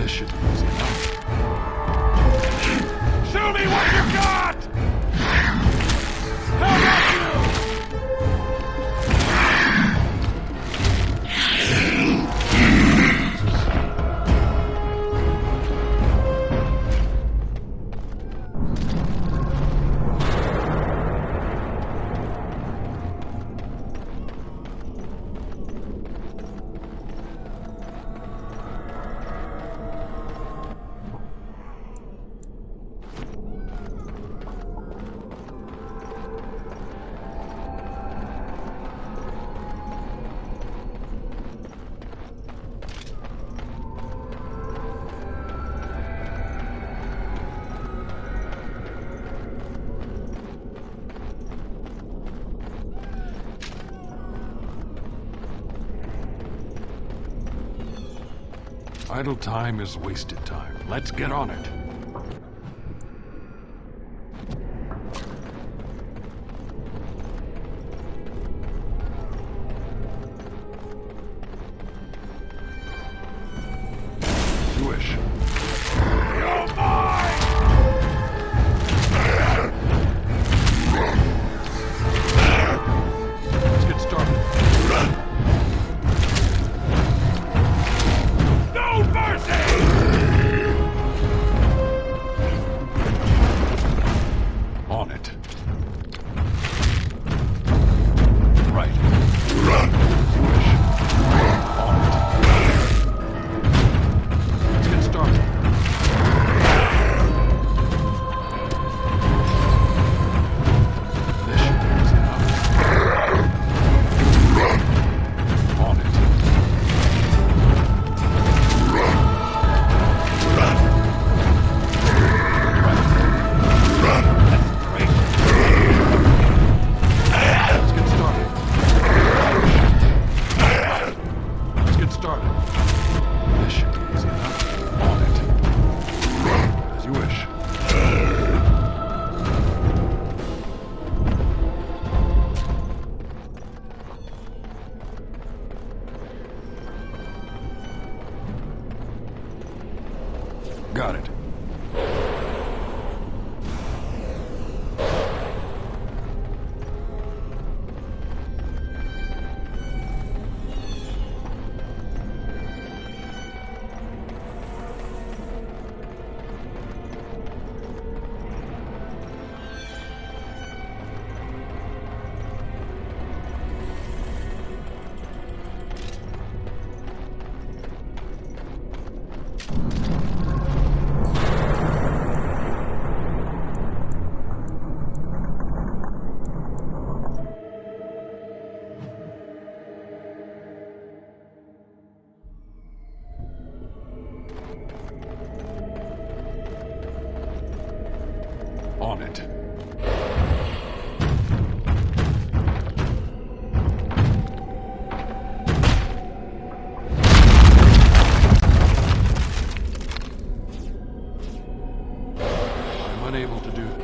This should be easy enough. Show me what you got! How about you? Idle time is wasted time. Let's get on it. You wish. You're mine! Let's get started. No mercy! On it. Right. Run! You wish. On it. Let's get started. This should be easy enough. On it. Let's get started. Let's get started. This should be easy enough. On it. As you wish. Got it. On it. I'm unable to do that.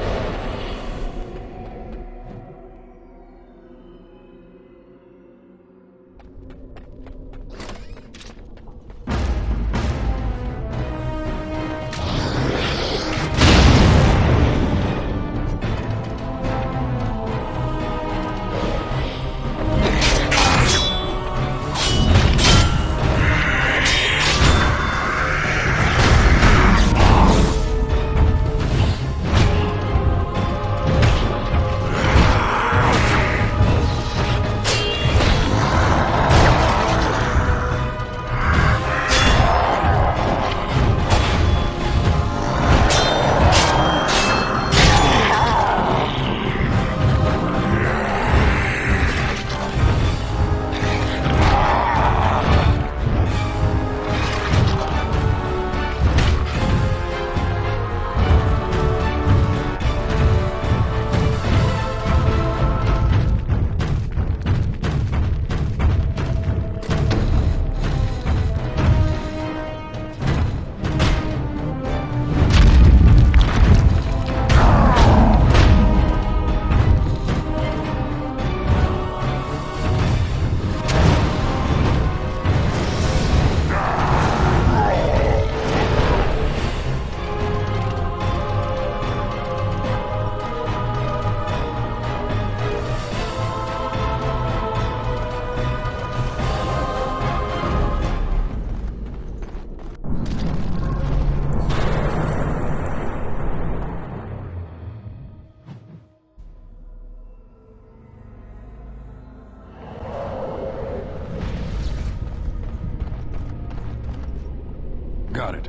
Got it.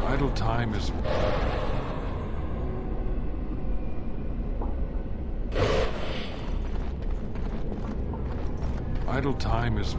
Idle time is... Idle time is...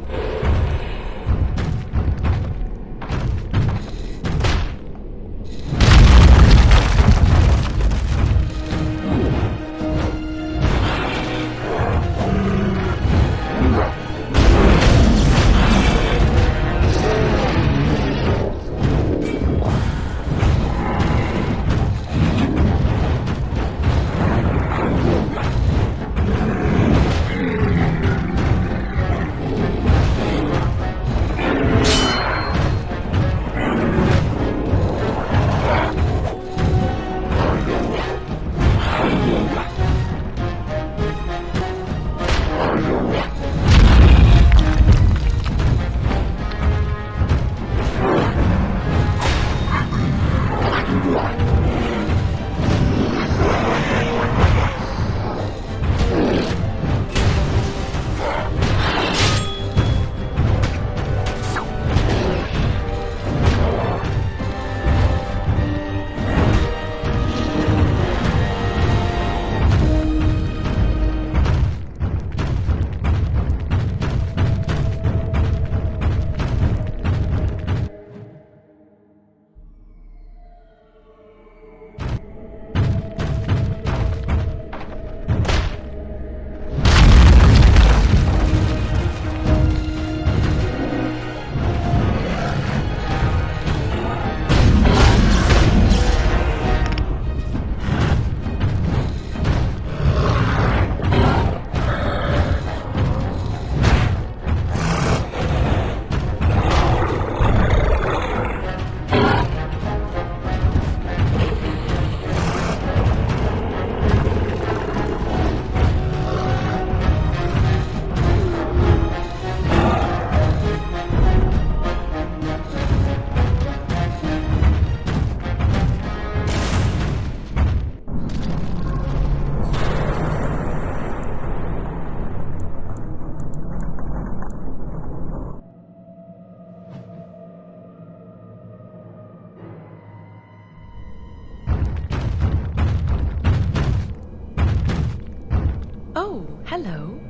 Hello.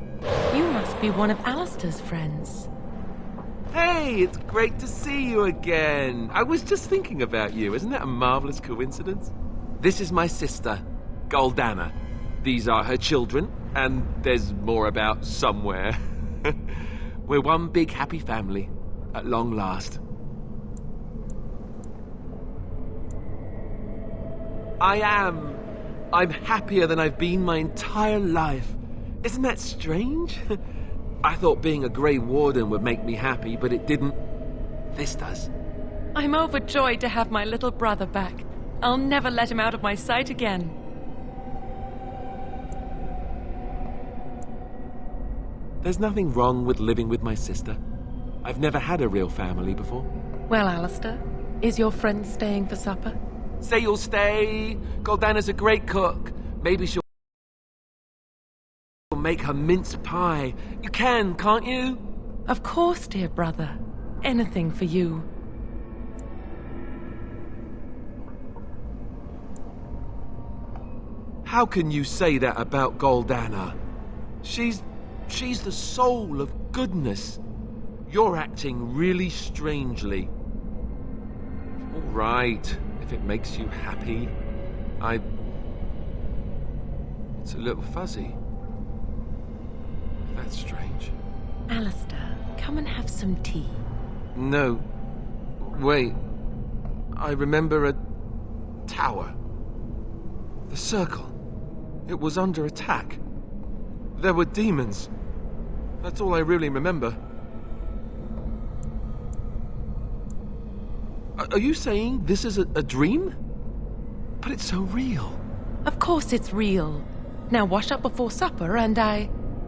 You must be one of Alistair's friends. Hey, it's great to see you again. I was just thinking about you. Isn't that a marvelous coincidence? This is my sister, Goldana. These are her children, and there's more about somewhere. We're one big happy family, at long last. I am. I'm happier than I've been my entire life. Isn't that strange? I thought being a Grey Warden would make me happy, but it didn't. This does. I'm overjoyed to have my little brother back. I'll never let him out of my sight again. There's nothing wrong with living with my sister. I've never had a real family before. Well, Alistair, is your friend staying for supper? Say you'll stay. Goldana's a great cook. Maybe she'll make her mince pie. You can, can't you? Of course, dear brother. Anything for you. How can you say that about Goldana? She's the soul of goodness. You're acting really strangely. All right, if it makes you happy. It's a little fuzzy. That's strange. Alistair, come and have some tea. No. Wait. I remember a tower. The circle. It was under attack. There were demons. That's all I really remember. Are you saying this is a dream? But it's so real. Of course it's real. Now wash up before supper and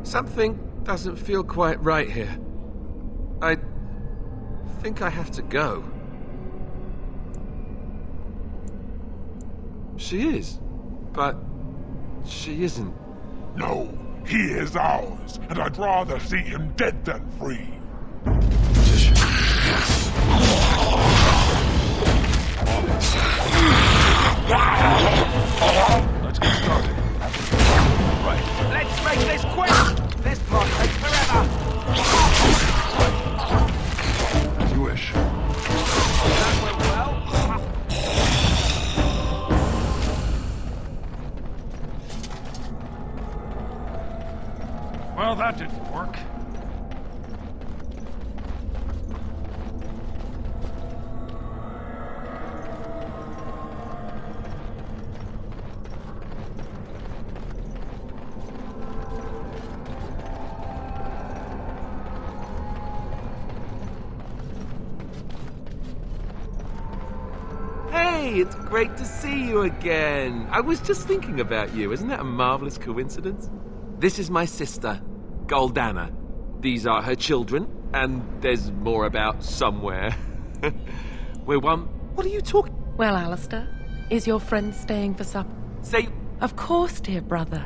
Something doesn't feel quite right here. I think I have to go. She is, but she isn't. No, he is ours, and I'd rather see him dead than free. Let's get started. Right. Let's make this quick! This plot takes forever! As you wish. That went well. Well, that didn't work. Hey, it's great to see you again. I was just thinking about you. Isn't that a marvelous coincidence? This is my sister, Goldana. These are her children, and there's more about somewhere. We're one... What are you talking... Well, Alistair, is your friend staying for supper? Say... Of course, dear brother.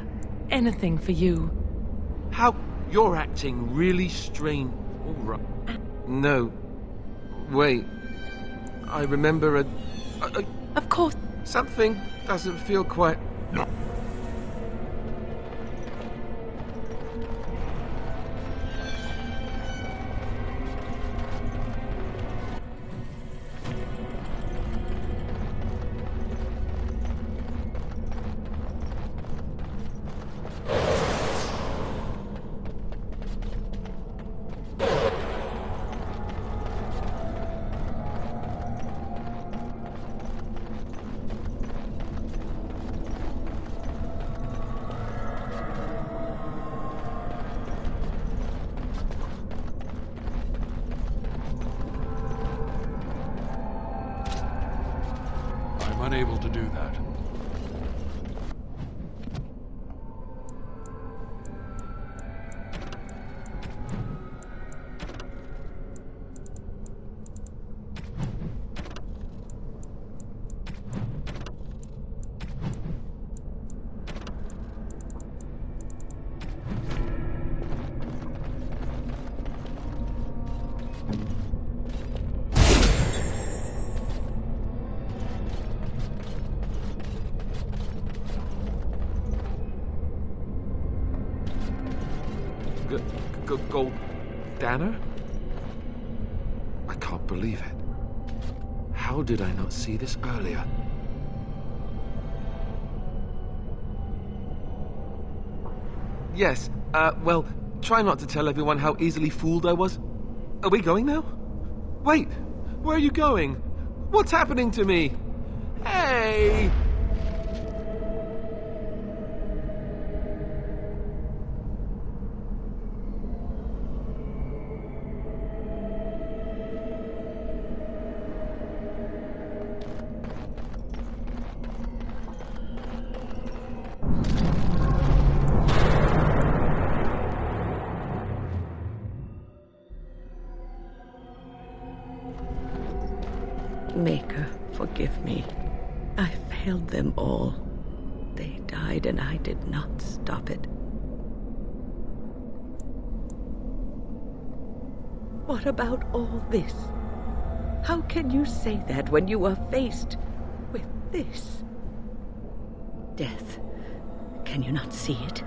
Anything for you. How... You're acting really strange. All right. No. Wait. I remember a... Of course. Something doesn't feel quite... No. I'm unable to do that. Goldana? I can't believe it. How did I not see this earlier? Yes, well, try not to tell everyone how easily fooled I was. Are we going now? Wait, where are you going? What's happening to me? Hey! Maker, forgive me. I failed them all. They died and I did not stop it. What about all this? How can you say that when you are faced with this? Death. Can you not see it?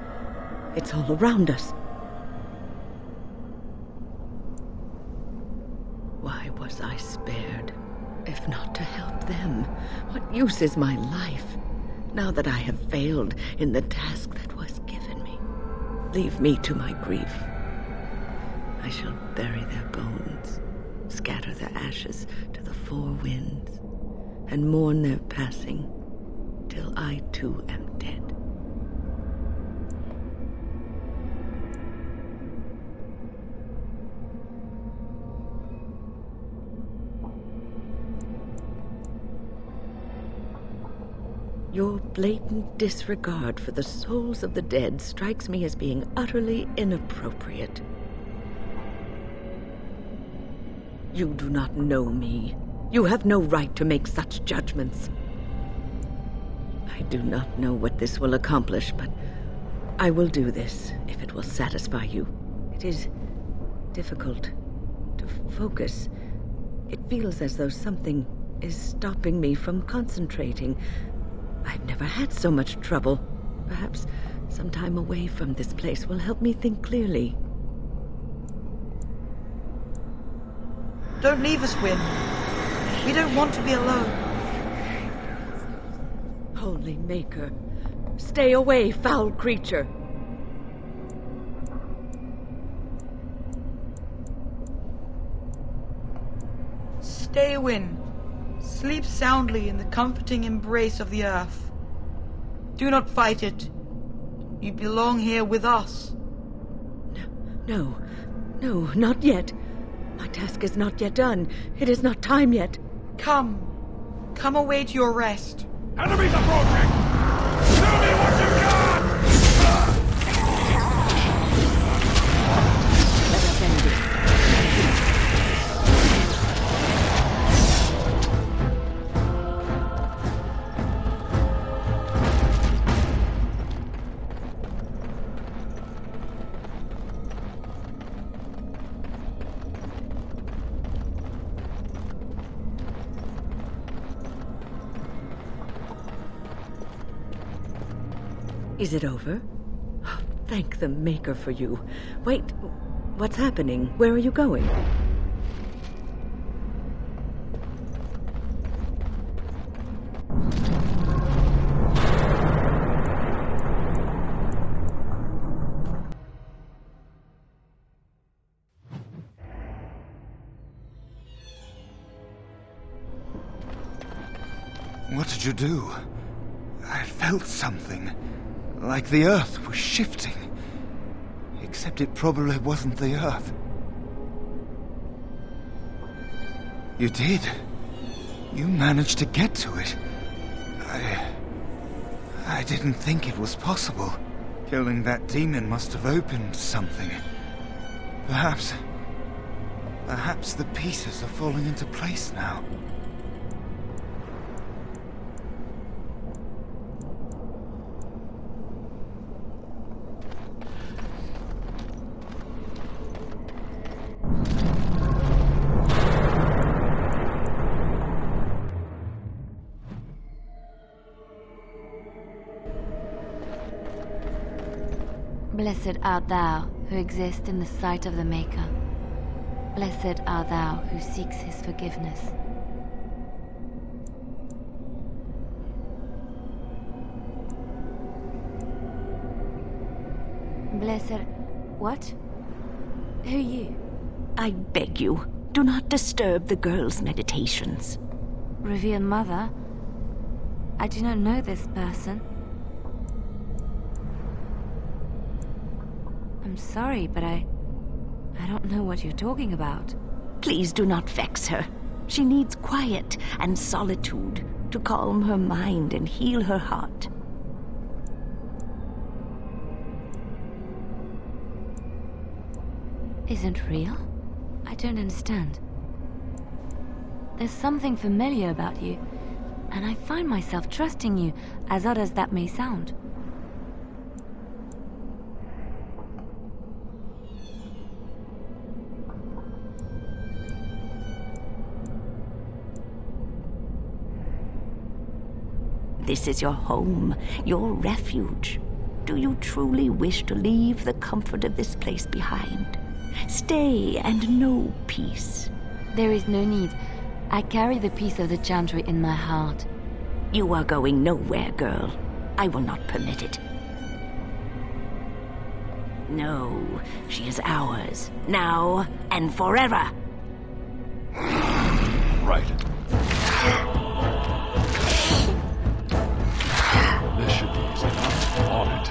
It's all around us. Why was I spared? If not to help them, what use is my life, now that I have failed in the task that was given me? Leave me to my grief. I shall bury their bones, scatter their ashes to the four winds, and mourn their passing till I too am dead. Your blatant disregard for the souls of the dead strikes me as being utterly inappropriate. You do not know me. You have no right to make such judgments. I do not know what this will accomplish, but I will do this if it will satisfy you. It is difficult to focus. It feels as though something is stopping me from concentrating. I've never had so much trouble. Perhaps some time away from this place will help me think clearly. Don't leave us, Wynne. We don't want to be alone. Holy Maker, stay away, foul creature! Stay, Wynne. Sleep soundly in the comforting embrace of the earth. Do not fight it. You belong here with us. No, not yet. My task is not yet done. It is not time yet. Come away to your rest. Enemies approaching! Show me what you got! Let us end this. Is it over? Oh, thank the Maker for you. Wait, what's happening? Where are you going? What did you do? I felt something. Like the earth was shifting. Except it probably wasn't the earth. You did. You managed to get to it. I didn't think it was possible. Killing that demon must have opened something. Perhaps the pieces are falling into place now. Blessed art thou who exists in the sight of the Maker. Blessed art thou who seeks his forgiveness. Blessed... what? Who are you? I beg you, do not disturb the girl's meditations. Revered Mother, I do not know this person. I'm sorry, but I don't know what you're talking about. Please do not vex her. She needs quiet and solitude to calm her mind and heal her heart. Isn't real? I don't understand. There's something familiar about you, and I find myself trusting you, as odd as that may sound. This is your home, your refuge. Do you truly wish to leave the comfort of this place behind? Stay and know peace. There is no need. I carry the peace of the Chantry in my heart. You are going nowhere, girl. I will not permit it. No, she is ours, now and forever. Right. This should be easy enough. On it.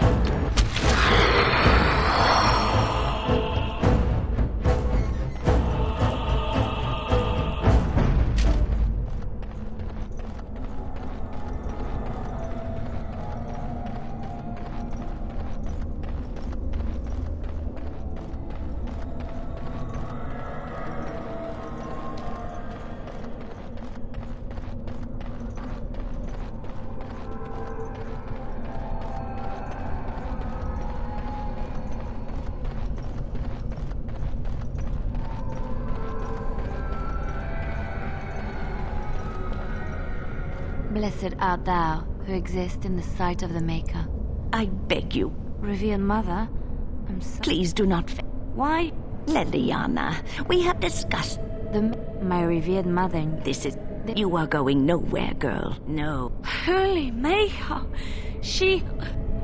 Blessed art thou, who exist in the sight of the Maker. I beg you. Revered Mother, I'm so... Please do not... Why? Leliana, we have discussed... My revered mother... This is... You are going nowhere, girl. No. Holy Maker! She...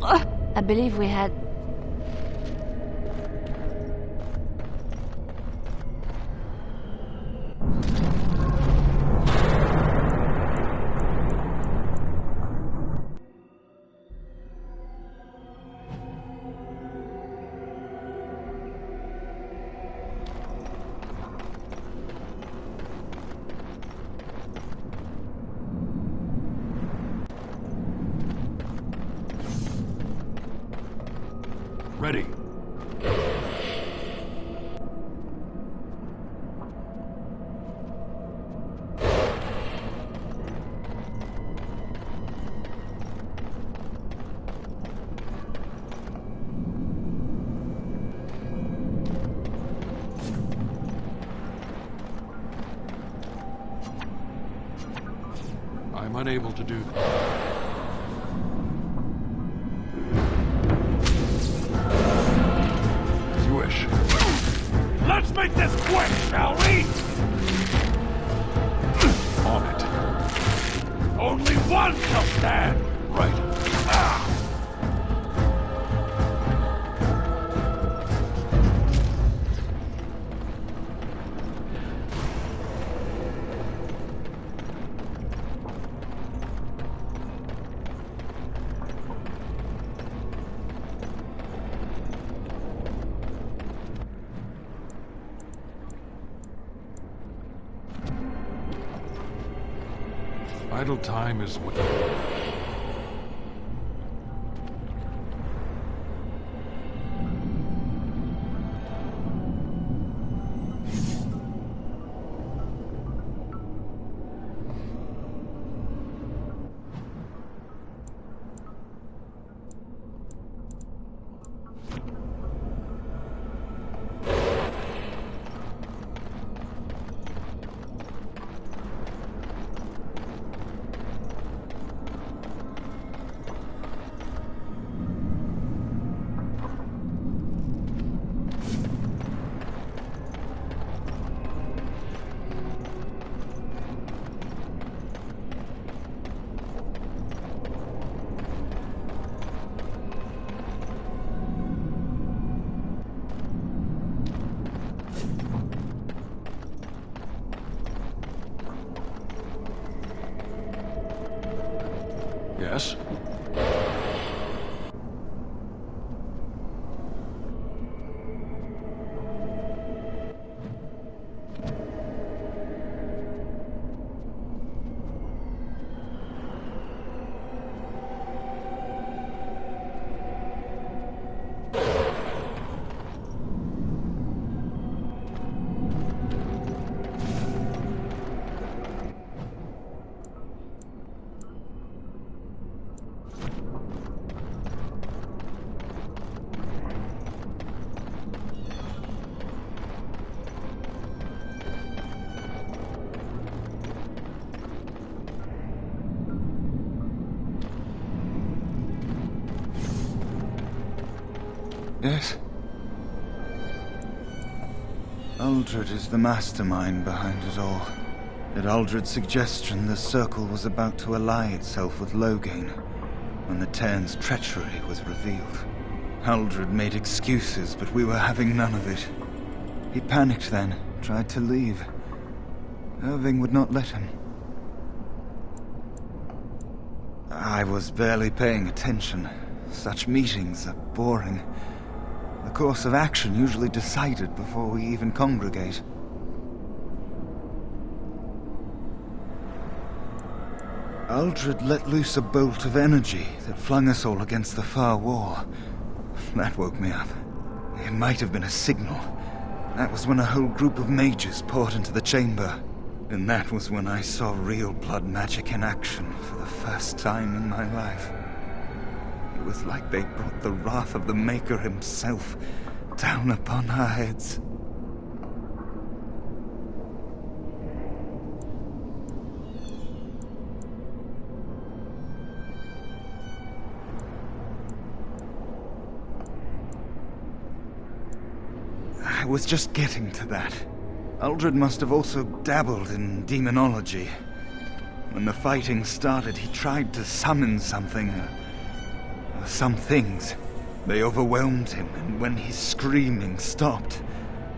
I believe we had... Ready. I'm unable to do that. Let's make this quick, shall we? On it. Only one shall stand. Right. Idle time is what... Yes? Yes? Uldred is the mastermind behind it all. At Uldred's suggestion, the Circle was about to ally itself with Loghain when the Terns' treachery was revealed. Uldred made excuses, but we were having none of it. He panicked then, tried to leave. Irving would not let him. I was barely paying attention. Such meetings are boring. The course of action usually decided before we even congregate. Uldred let loose a bolt of energy that flung us all against the far wall. That woke me up. It might have been a signal. That was when a whole group of mages poured into the chamber. And that was when I saw real blood magic in action for the first time in my life. It was like they brought the wrath of the Maker himself down upon our heads. was just getting to that. Uldred must have also dabbled in demonology. When the fighting started, he tried to summon something, or some things. They overwhelmed him, and when his screaming stopped,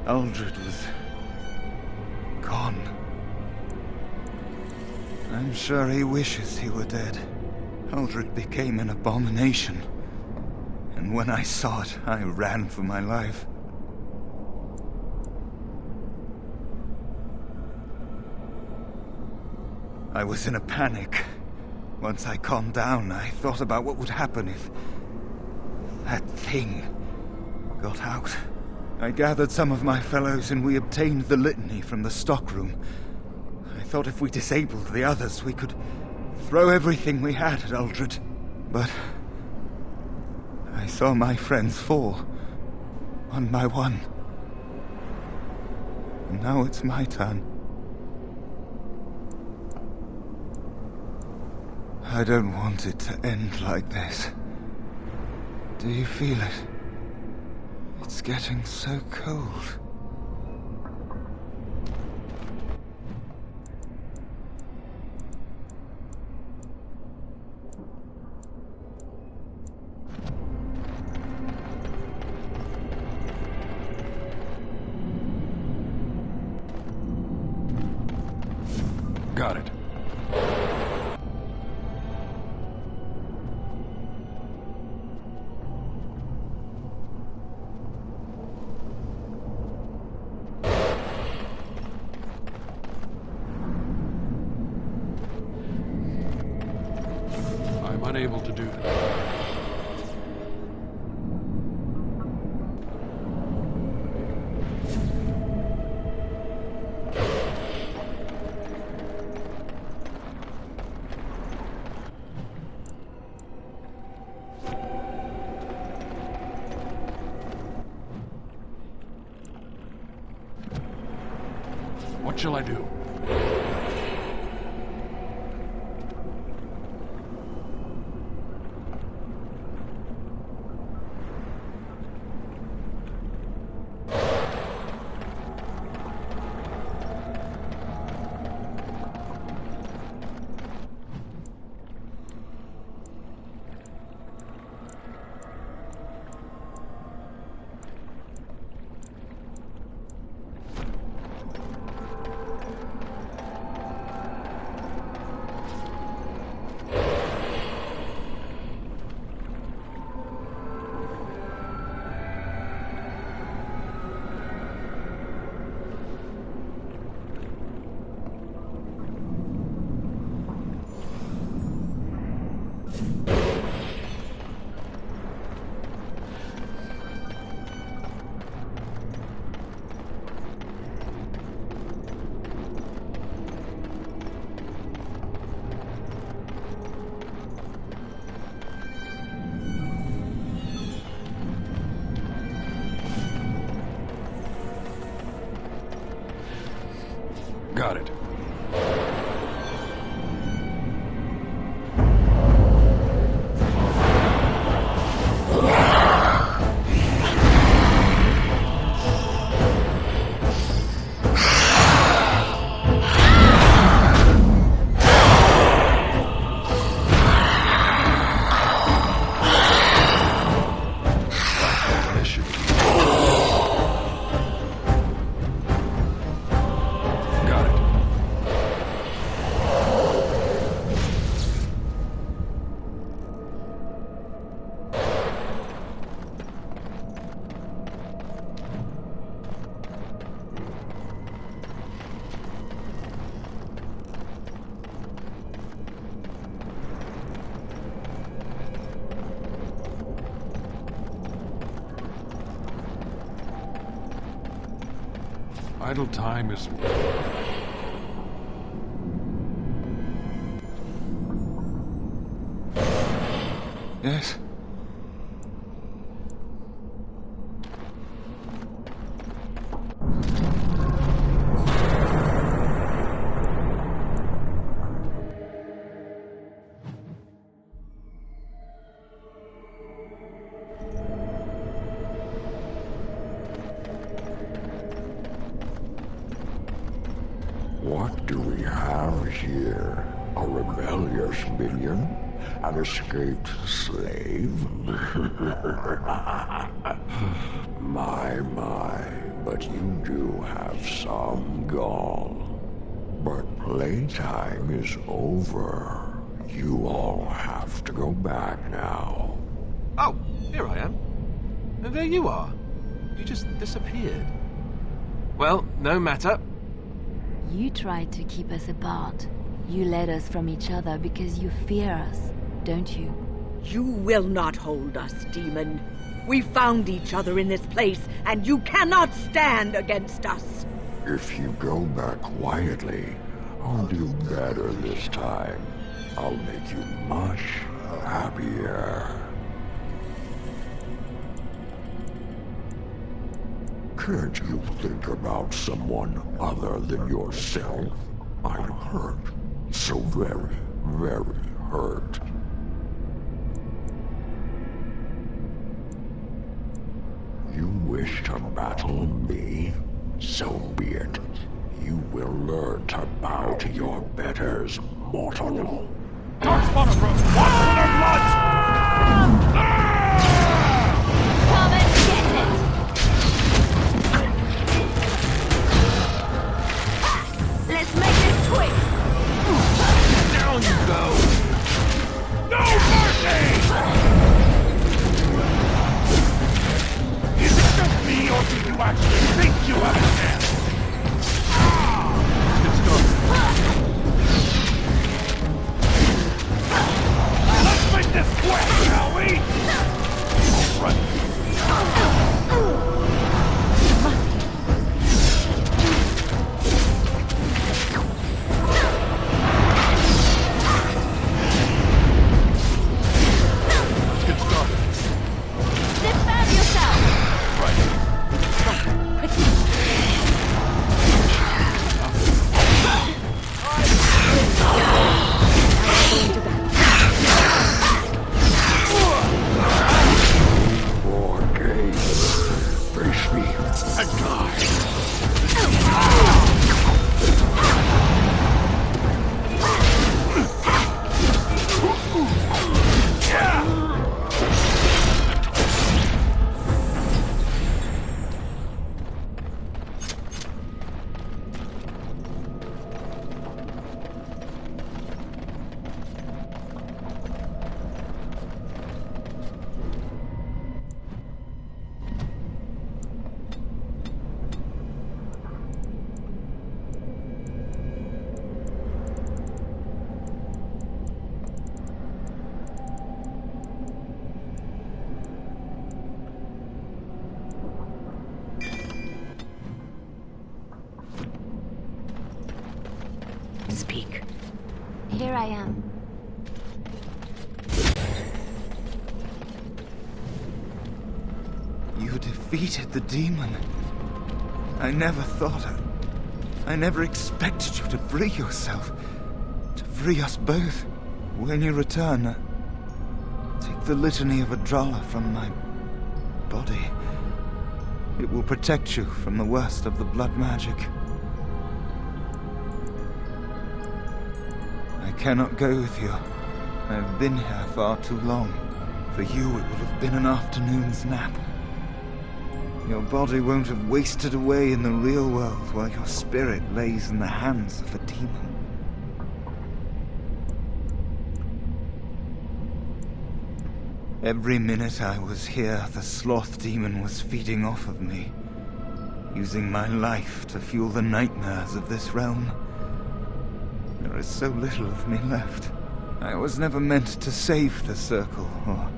Uldred was gone. I'm sure he wishes he were dead. Uldred became an abomination. And when I saw it, I ran for my life. I was in a panic. Once I calmed down, I thought about what would happen if that thing got out. I gathered some of my fellows and we obtained the litany from the stockroom. I thought if we disabled the others, we could throw everything we had at Uldred. But I saw my friends fall, one by one. And now it's my turn. I don't want it to end like this. Do you feel it? It's getting so cold. Got it. I'm unable to do that. What shall I do? Got it. Idle time is... Yes? What do we have here? A rebellious minion? An escaped slave? My, but you do have some gall. But playtime is over. You all have to go back now. Oh, here I am. And there you are. You just disappeared. Well, no matter. You tried to keep us apart. You led us from each other because you fear us, don't you? You will not hold us, demon. We found each other in this place, and you cannot stand against us. If you go back quietly, I'll do better this time. I'll make you much happier. Can't you think about someone other than yourself? I'm hurt. So very, very hurt. You wish to battle me? So be it. You will learn to bow to your betters, mortal. Darkspawn approach! Watch for their blood! Come and get it! Let's make this quick! Down you go! No mercy! Is it just me, or do you actually think you have a chance? Let's make this quick, shall we? All right. Speak. Here I am. You defeated the demon. I never thought I never expected you to free yourself. To free us both. When you return, take the litany of Adralla from my body. It will protect you from the worst of the blood magic. I cannot go with you. I have been here far too long. For you, it would have been an afternoon's nap. Your body won't have wasted away in the real world while your spirit lays in the hands of a demon. Every minute I was here, the sloth demon was feeding off of me, using my life to fuel the nightmares of this realm. There is so little of me left. I was never meant to save the circle or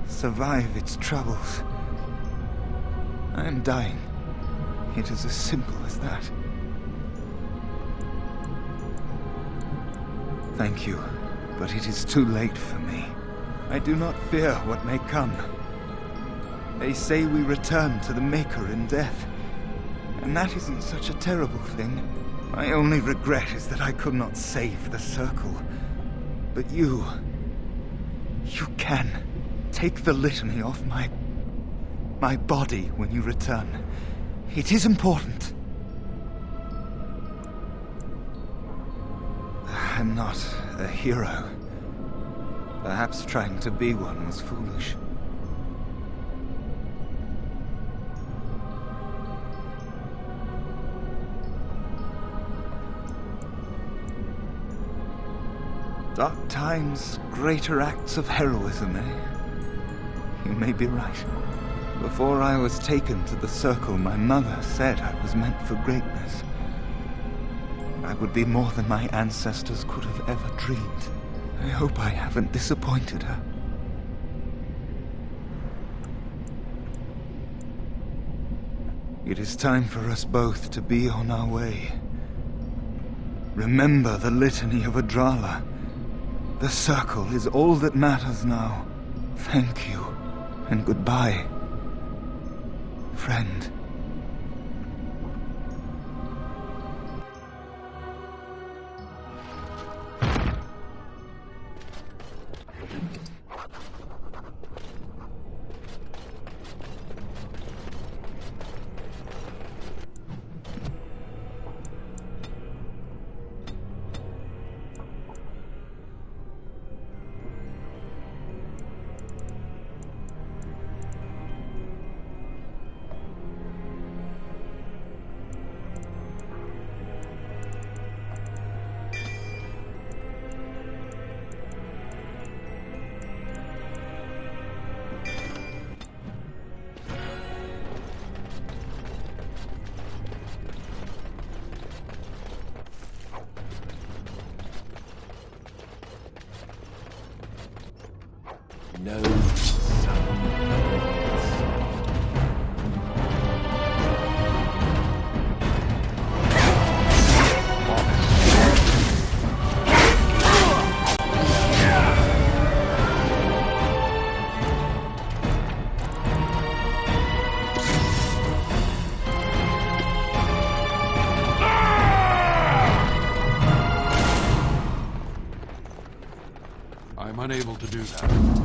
survive its troubles. I am dying. It is as simple as that. Thank you, but it is too late for me. I do not fear what may come. They say we return to the Maker in death, and that isn't such a terrible thing. My only regret is that I could not save the circle. But you can. Take the litany off my body when you return. It is important. I'm not a hero. Perhaps trying to be one was foolish. Dark times, greater acts of heroism, eh? You may be right. Before I was taken to the Circle, my mother said I was meant for greatness. I would be more than my ancestors could have ever dreamed. I hope I haven't disappointed her. It is time for us both to be on our way. Remember the litany of Adrala. The Circle is all that matters now. Thank you, and goodbye, friend. No sun. I'm unable to do that.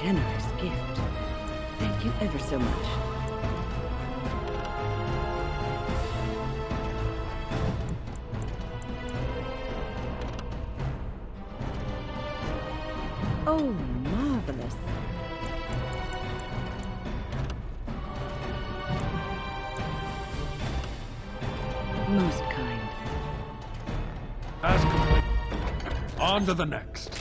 Generous gift. Thank you ever so much. Oh, marvelous. Most kind. As complete. On to the next.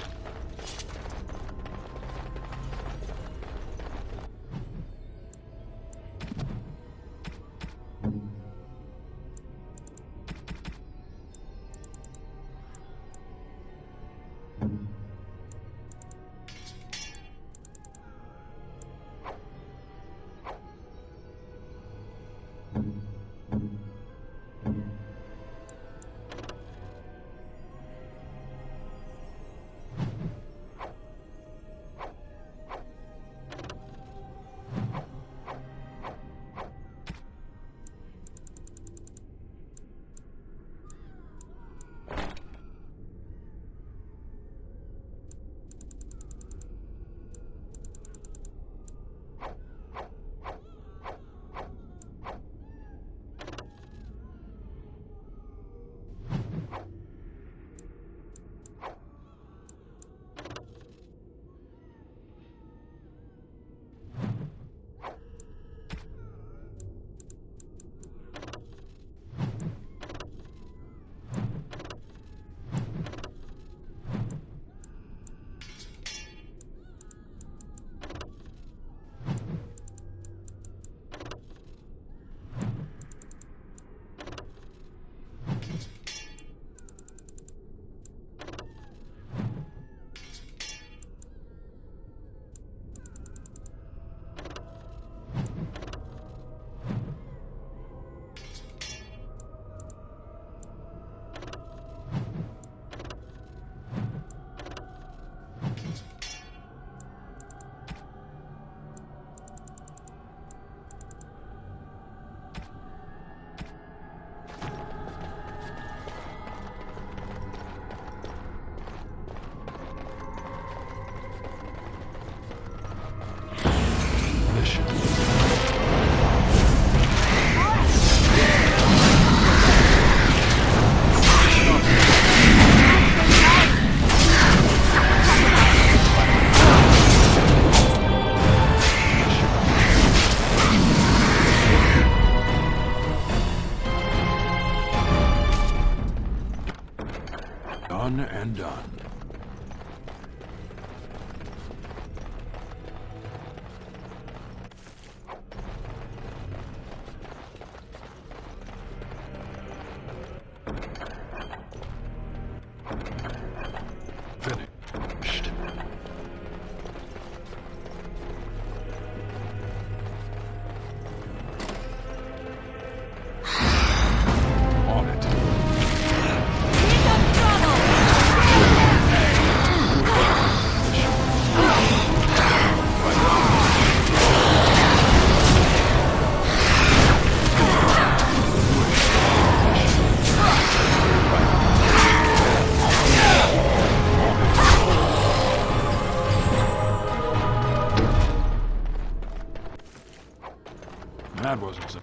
That wasn't so...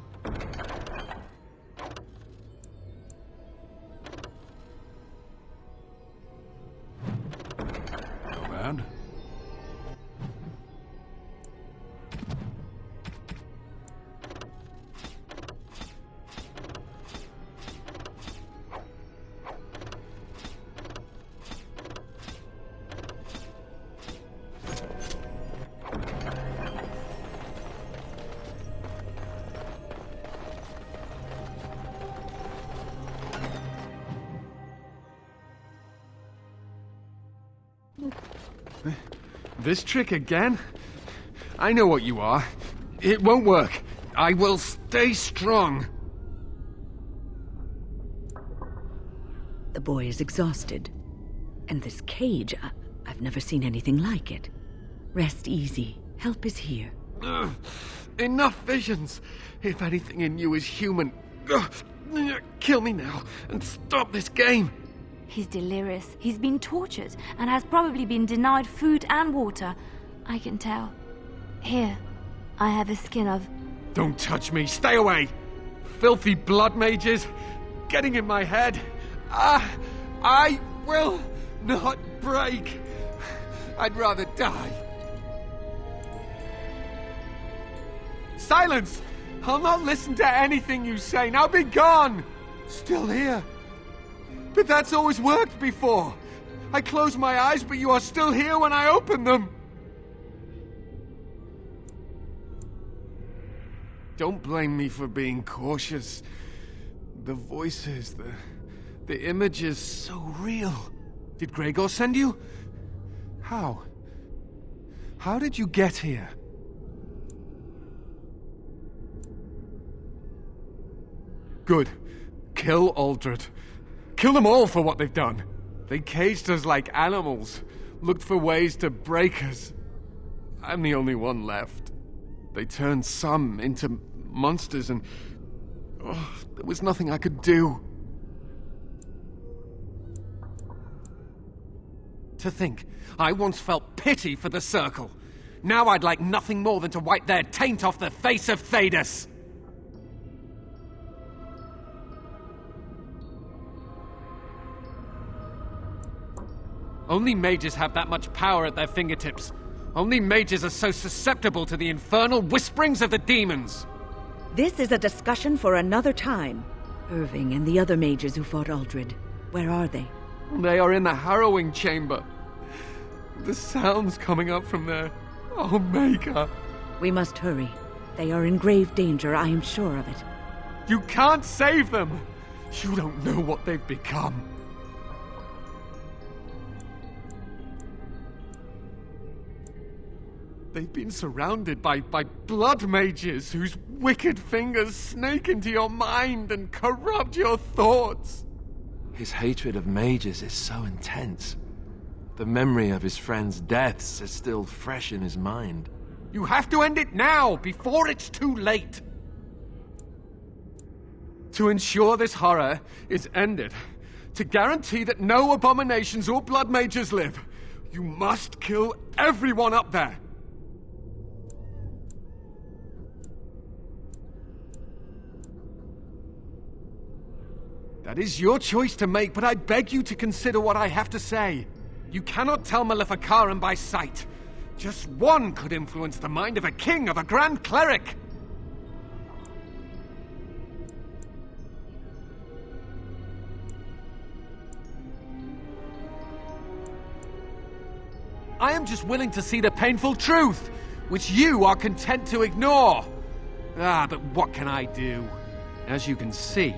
No bad. This trick again? I know what you are. It won't work. I will stay strong. The boy is exhausted. And this cage, I've never seen anything like it. Rest easy. Help is here. Ugh, enough visions. If anything in you is human, kill me now and stop this game. He's delirious. He's been tortured and has probably been denied food and water. I can tell. Here, I have a skin of... Don't touch me. Stay away. Filthy blood mages. Getting in my head. I will not break. I'd rather die. Silence! I'll not listen to anything you say. Now be gone! Still here. But that's always worked before. I close my eyes, but you are still here when I open them. Don't blame me for being cautious. The voices, the images, so real. Did Gregor send you? How? How did you get here? Good. Kill Aldred. Kill them all for what they've done. They caged us like animals, looked for ways to break us. I'm the only one left. They turned some into monsters and... there was nothing I could do. To think, I once felt pity for the Circle. Now I'd like nothing more than to wipe their taint off the face of Thedas. Only mages have that much power at their fingertips. Only mages are so susceptible to the infernal whisperings of the demons. This is a discussion for another time. Irving and the other mages who fought Aldred, where are they? They are in the harrowing chamber. The sounds coming up from there. Oh, Maker. We must hurry. They are in grave danger, I am sure of it. You can't save them! You don't know what they've become. They've been surrounded by blood mages whose wicked fingers snake into your mind and corrupt your thoughts. His hatred of mages is so intense. The memory of his friends' deaths is still fresh in his mind. You have to end it now, before it's too late. To ensure this horror is ended, to guarantee that no abominations or blood mages live, you must kill everyone up there. That is your choice to make, but I beg you to consider what I have to say. You cannot tell Maleficarum by sight. Just one could influence the mind of a king, of a grand cleric. I am just willing to see the painful truth, which you are content to ignore. But what can I do? As you can see,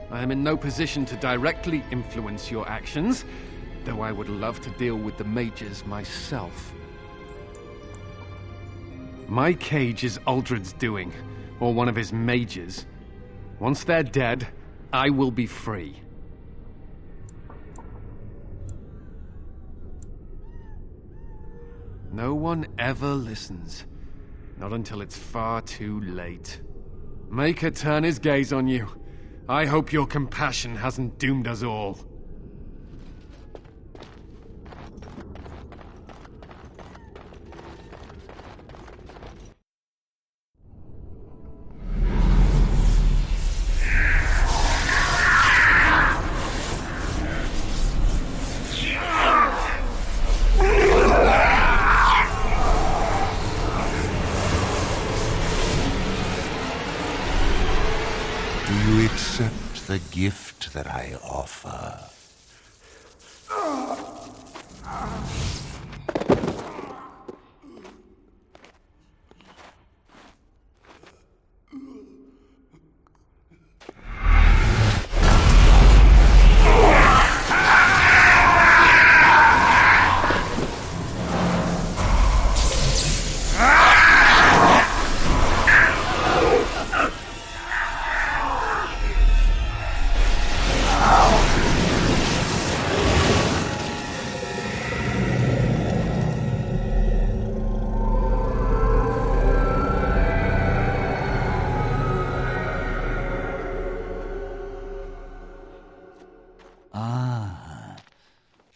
I am in no position to directly influence your actions, though I would love to deal with the mages myself. My cage is Aldred's doing, or one of his mages. Once they're dead, I will be free. No one ever listens. Not until it's far too late. Make her turn his gaze on you. I hope your compassion hasn't doomed us all. that I offer.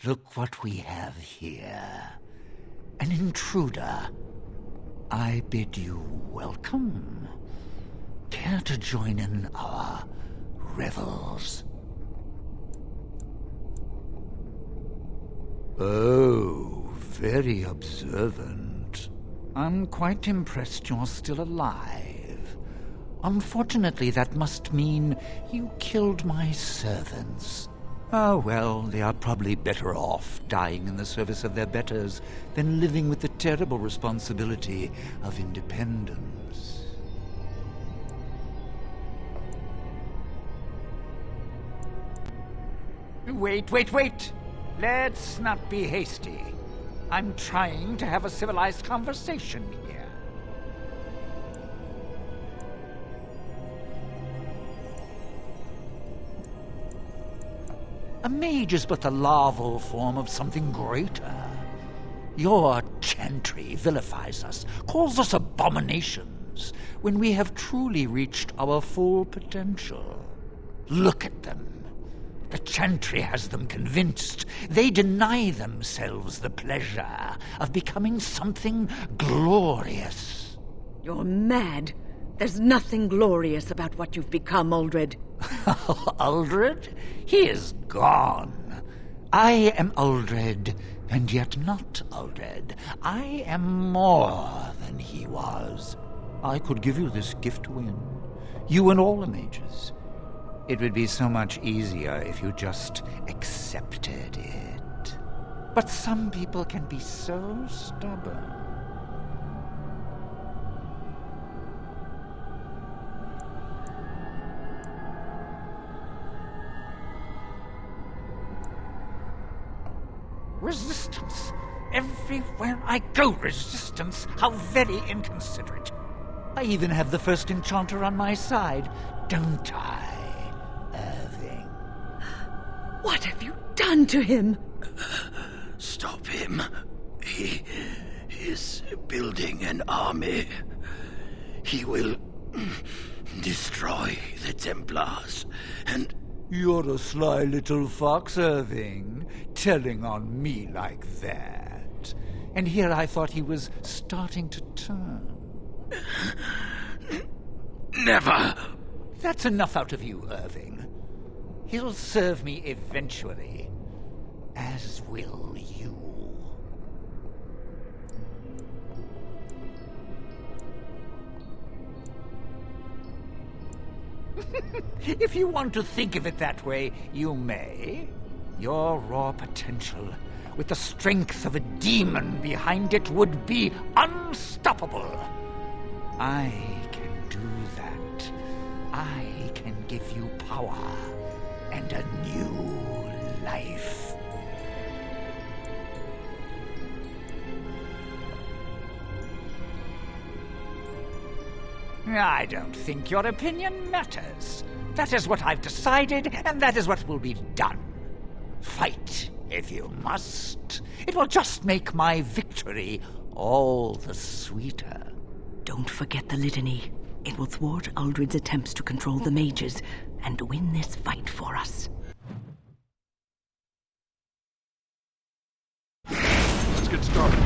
Look what we have here. An intruder. I bid you welcome. Care to join in our revels? Oh, very observant. I'm quite impressed you're still alive. Unfortunately, that must mean you killed my servants. Oh, well, they are probably better off dying in the service of their betters than living with the terrible responsibility of independence. Wait! Let's not be hasty. I'm trying to have a civilized conversation here. A mage is but the larval form of something greater. Your chantry vilifies us, calls us abominations, when we have truly reached our full potential. Look at them. The chantry has them convinced. They deny themselves the pleasure of becoming something glorious. You're mad. There's nothing glorious about what you've become, Uldred. Uldred? He is gone. I am Uldred, and yet not Uldred. I am more than he was. I could give you this gift, Win. You and all the mages. It would be so much easier if you just accepted it. But some people can be so stubborn. Resistance. Everywhere I go, resistance. How very inconsiderate. I even have the first enchanter on my side, don't I, Irving? What have you done to him? Stop him. He is building an army. He will destroy the Templars, and... You're a sly little fox, Irving, telling on me like that. And here I thought he was starting to turn. Never! That's enough out of you, Irving. He'll serve me eventually, as will you. If you want to think of it that way, you may. Your raw potential, with the strength of a demon behind it, would be unstoppable. I can do that. I can give you power and a new life. I don't think your opinion matters. That is what I've decided, and that is what will be done. Fight, if you must. It will just make my victory all the sweeter. Don't forget the litany. It will thwart Uldred's attempts to control the mages and win this fight for us. Let's get started.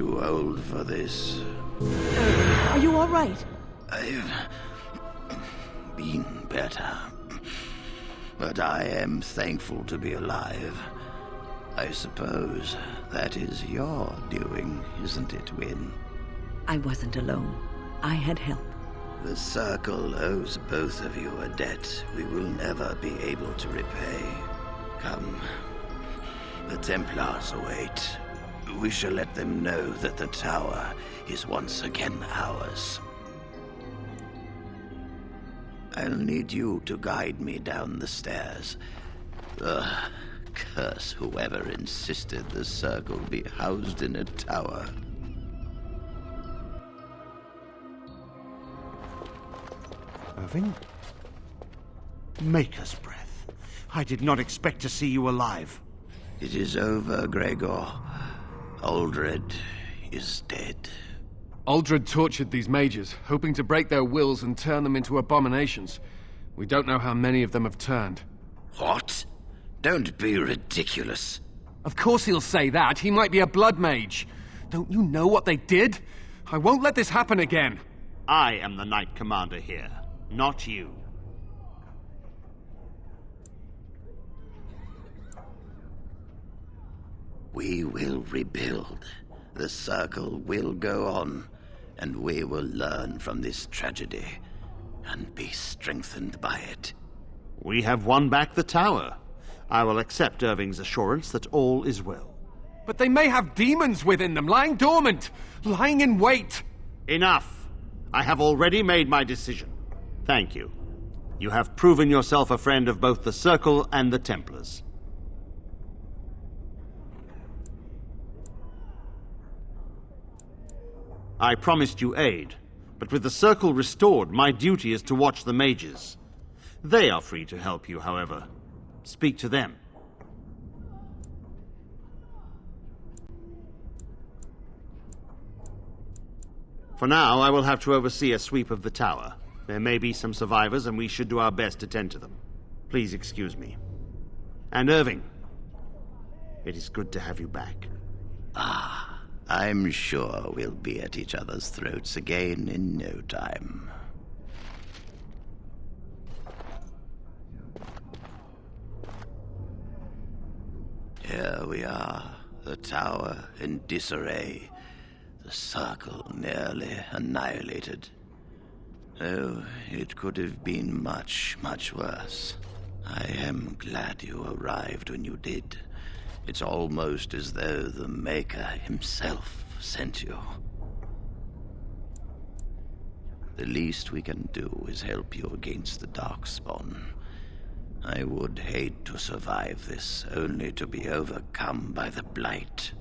too old for this. Are you all right? I've been better. But I am thankful to be alive. I suppose that is your doing, isn't it, Wynne? I wasn't alone. I had help. The Circle owes both of you a debt we will never be able to repay. Come. The Templars await. We shall let them know that the tower is once again ours. I'll need you to guide me down the stairs. Ugh, curse whoever insisted the Circle be housed in a tower. Irving? Maker's breath. I did not expect to see you alive. It is over, Gregor. Aldred is dead. Aldred tortured these mages, hoping to break their wills and turn them into abominations. We don't know how many of them have turned. What? Don't be ridiculous. Of course he'll say that. He might be a blood mage. Don't you know what they did? I won't let this happen again. I am the Knight Commander here, not you. We will rebuild. The Circle will go on, and we will learn from this tragedy and be strengthened by it. We have won back the tower. I will accept Irving's assurance that all is well. But they may have demons within them, lying dormant, lying in wait. Enough! I have already made my decision. Thank you. You have proven yourself a friend of both the Circle and the Templars. I promised you aid, but with the Circle restored, my duty is to watch the mages. They are free to help you, however. Speak to them. For now, I will have to oversee a sweep of the tower. There may be some survivors, and we should do our best to tend to them. Please excuse me. And Irving, it is good to have you back. Ah, I'm sure we'll be at each other's throats again in no time. Here we are, the tower in disarray, the Circle nearly annihilated. Oh, it could have been much, much worse. I am glad you arrived when you did. It's almost as though the Maker himself sent you. The least we can do is help you against the Darkspawn. I would hate to survive this, only to be overcome by the Blight.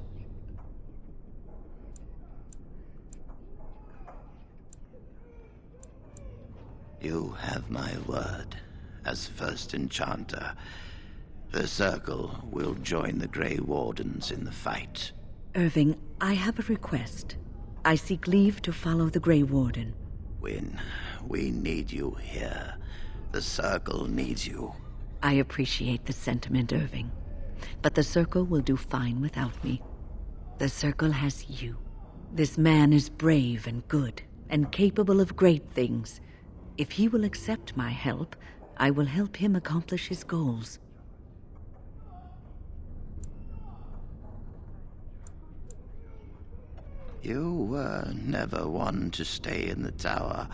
You have my word. As first enchanter, the Circle will join the Grey Wardens in the fight. Irving, I have a request. I seek leave to follow the Grey Warden. Wynne, we need you here. The Circle needs you. I appreciate the sentiment, Irving. But the Circle will do fine without me. The Circle has you. This man is brave and good, and capable of great things. If he will accept my help, I will help him accomplish his goals. You were never one to stay in the tower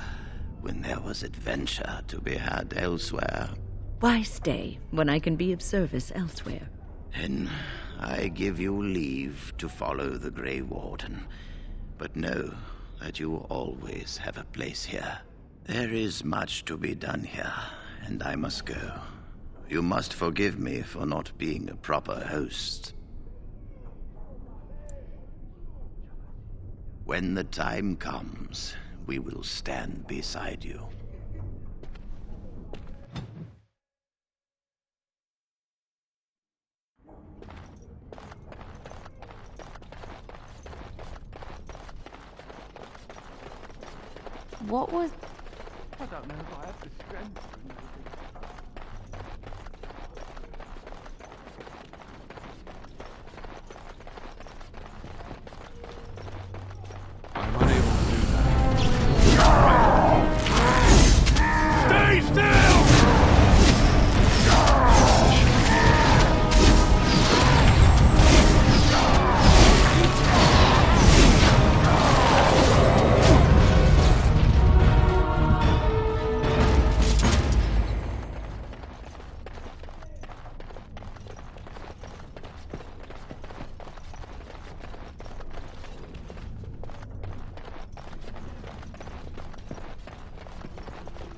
when there was adventure to be had elsewhere. Why stay when I can be of service elsewhere? Then I give you leave to follow the Grey Warden, but know that you always have a place here. There is much to be done here, and I must go. You must forgive me for not being a proper host. When the time comes, we will stand beside you. What was... I don't know if I have the strength.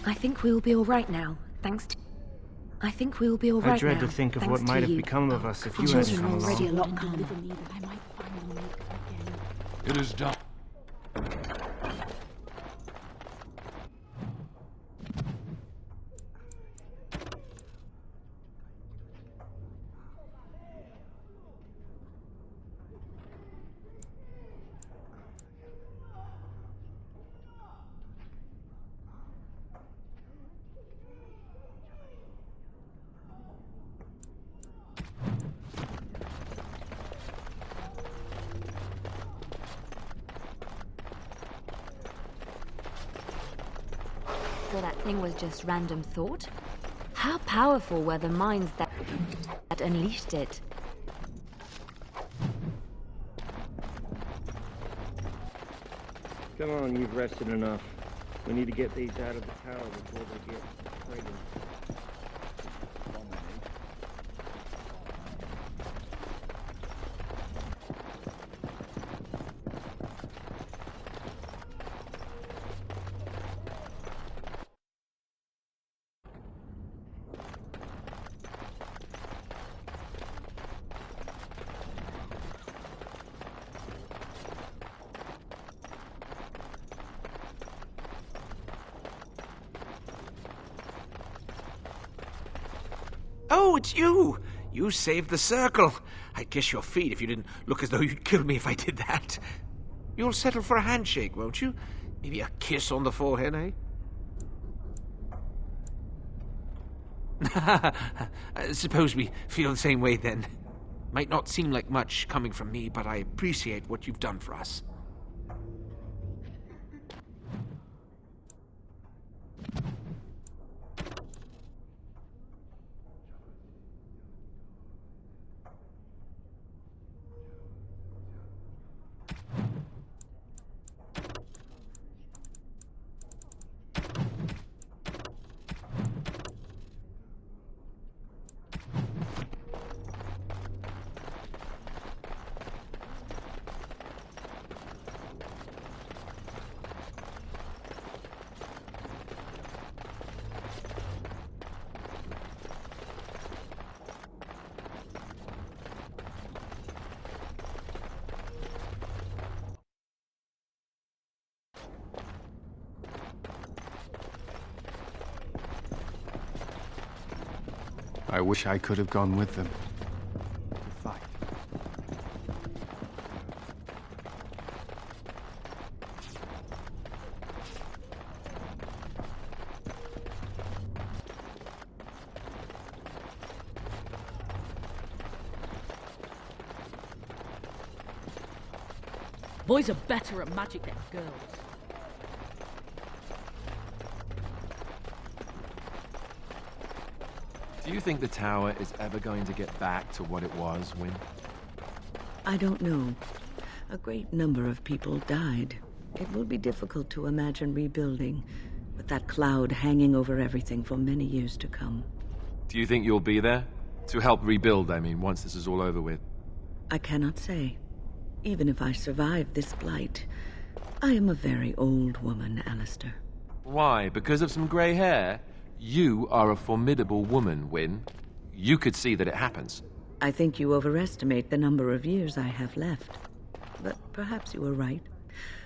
I think we'll be all right now, thanks to... I think we'll be all right now. I dread to think of what might have become of us if you hadn't come along. Already a lot calmer. It is done. So that thing was just random thought? How powerful were the minds that unleashed it? Come on, you've rested enough. We need to get these out of the tower before they get pregnant. Oh, it's you! You saved the circle. I'd kiss your feet if you didn't look as though you'd kill me if I did that. You'll settle for a handshake, won't you? Maybe a kiss on the forehead, eh? Suppose we feel the same way then. Might not seem like much coming from me, but I appreciate what you've done for us. I wish I could have gone with them. Boys are better at magic than girls. Do you think the tower is ever going to get back to what it was, Wynne? I don't know. A great number of people died. It will be difficult to imagine rebuilding, with that cloud hanging over everything for many years to come. Do you think you'll be there? To help rebuild, I mean, once this is all over with. I cannot say. Even if I survive this blight, I am a very old woman, Alistair. Why? Because of some grey hair? You are a formidable woman, Wynne. You could see that it happens. I think you overestimate the number of years I have left. But perhaps you are right.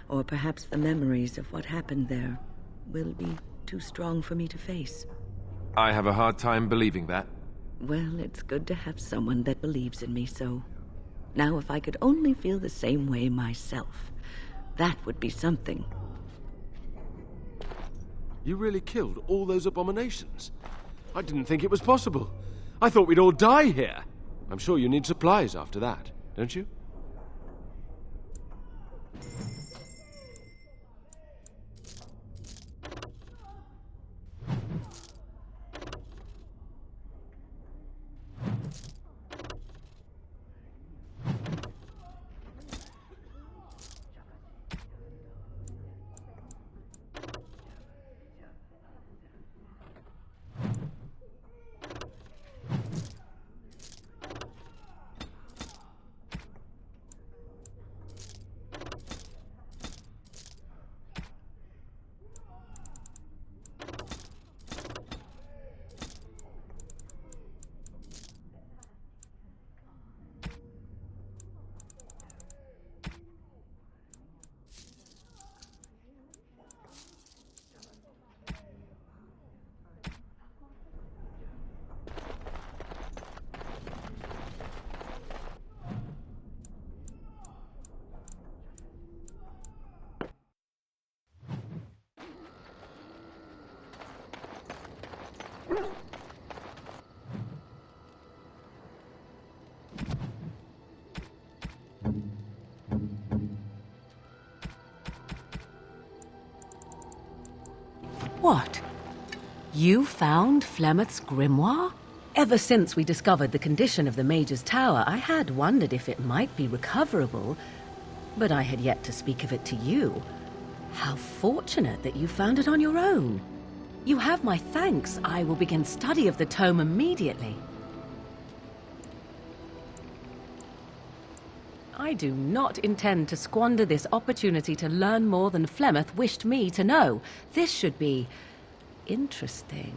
Or perhaps the memories of what happened there will be too strong for me to face. I have a hard time believing that. Well, it's good to have someone that believes in me, so... Now, if I could only feel the same way myself, that would be something. You really killed all those abominations? I didn't think it was possible. I thought we'd all die here. I'm sure you need supplies after that, don't you? What? You found Flemeth's grimoire? Ever since we discovered the condition of the Mage's Tower, I had wondered if it might be recoverable, but I had yet to speak of it to you. How fortunate that you found it on your own. You have my thanks. I will begin study of the tome immediately. I do not intend to squander this opportunity to learn more than Flemeth wished me to know. This should be interesting.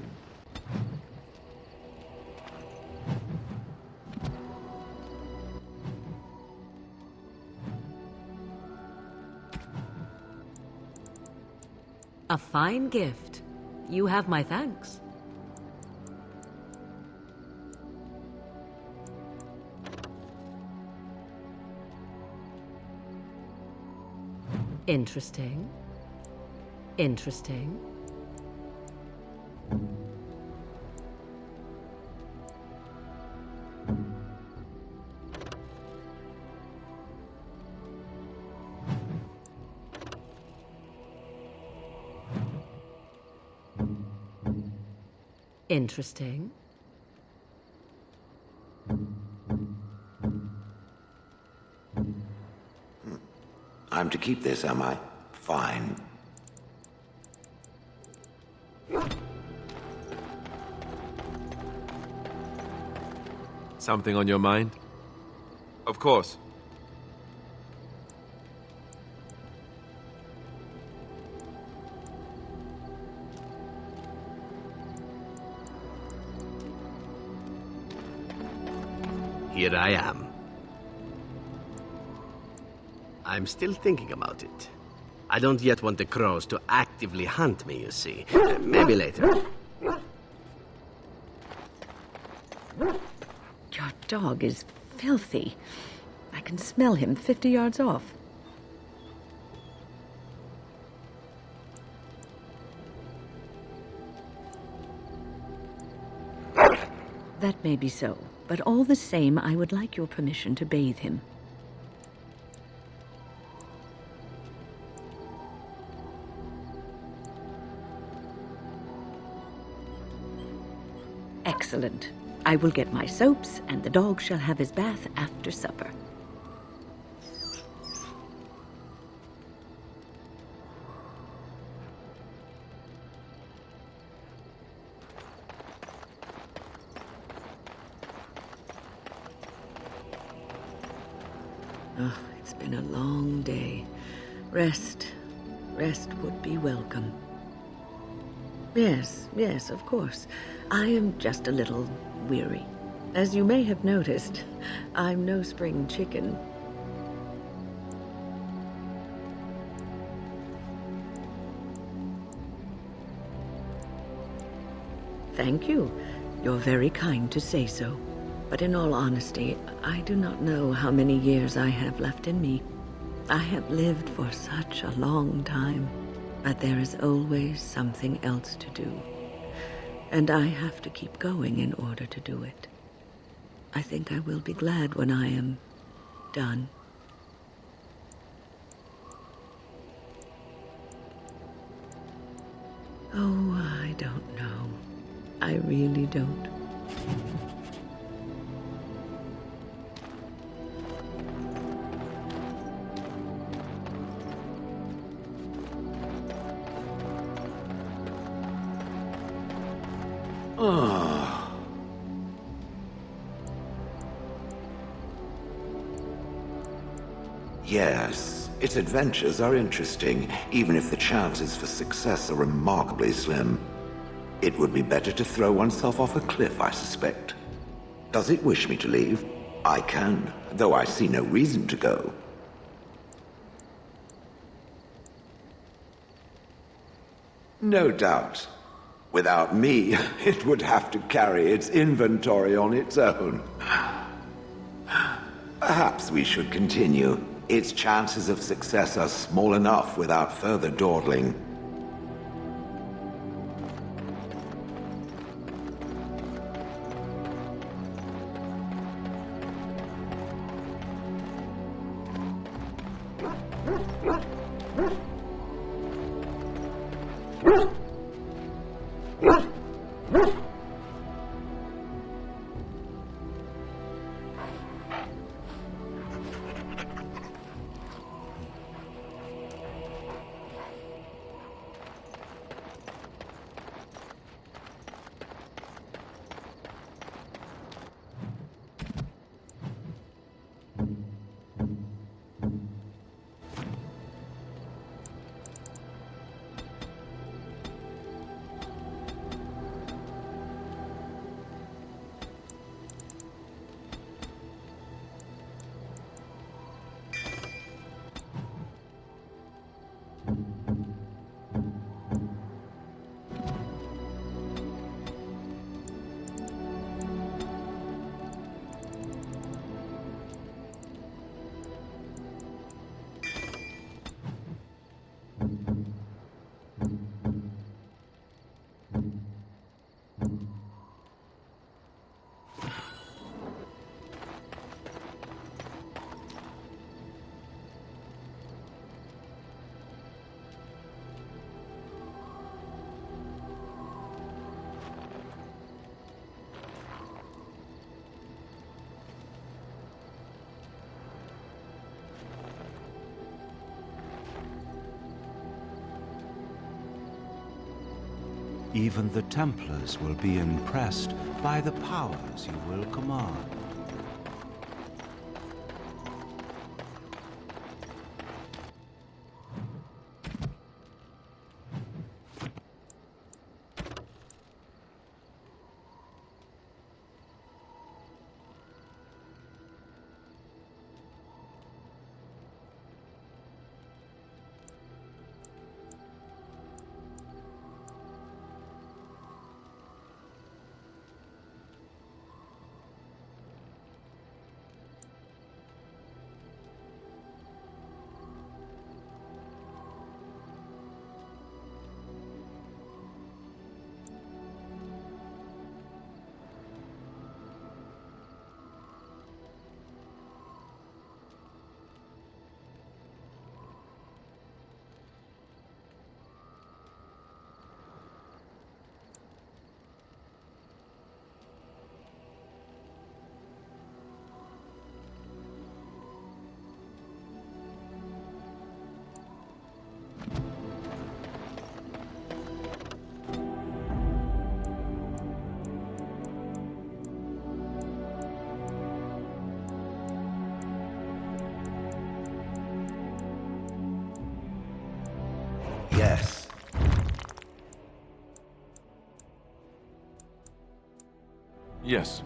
A fine gift. You have my thanks. Interesting. Interesting. Interesting. I'm to keep this, am I? Fine. Something on your mind? Of course. Here I am. I'm still thinking about it. I don't yet want the crows to actively hunt me, you see. Maybe later. Your dog is filthy. I can smell him 50 yards off. That may be so, but all the same, I would like your permission to bathe him. Excellent. I will get my soaps, and the dog shall have his bath after supper. Oh, it's been a long day. Rest would be welcome. Yes, of course. I am just a little weary. As you may have noticed, I'm no spring chicken. Thank you. You're very kind to say so. But in all honesty, I do not know how many years I have left in me. I have lived for such a long time, but there is always something else to do. And I have to keep going in order to do it. I think I will be glad when I am done. Oh, I don't know. I really don't. Yes, its adventures are interesting, even if the chances for success are remarkably slim. It would be better to throw oneself off a cliff, I suspect. Does it wish me to leave? I can, though I see no reason to go. No doubt. Without me, it would have to carry its inventory on its own. Perhaps we should continue. Its chances of success are small enough without further dawdling. Even the Templars will be impressed by the powers you will command. Yes. Yes.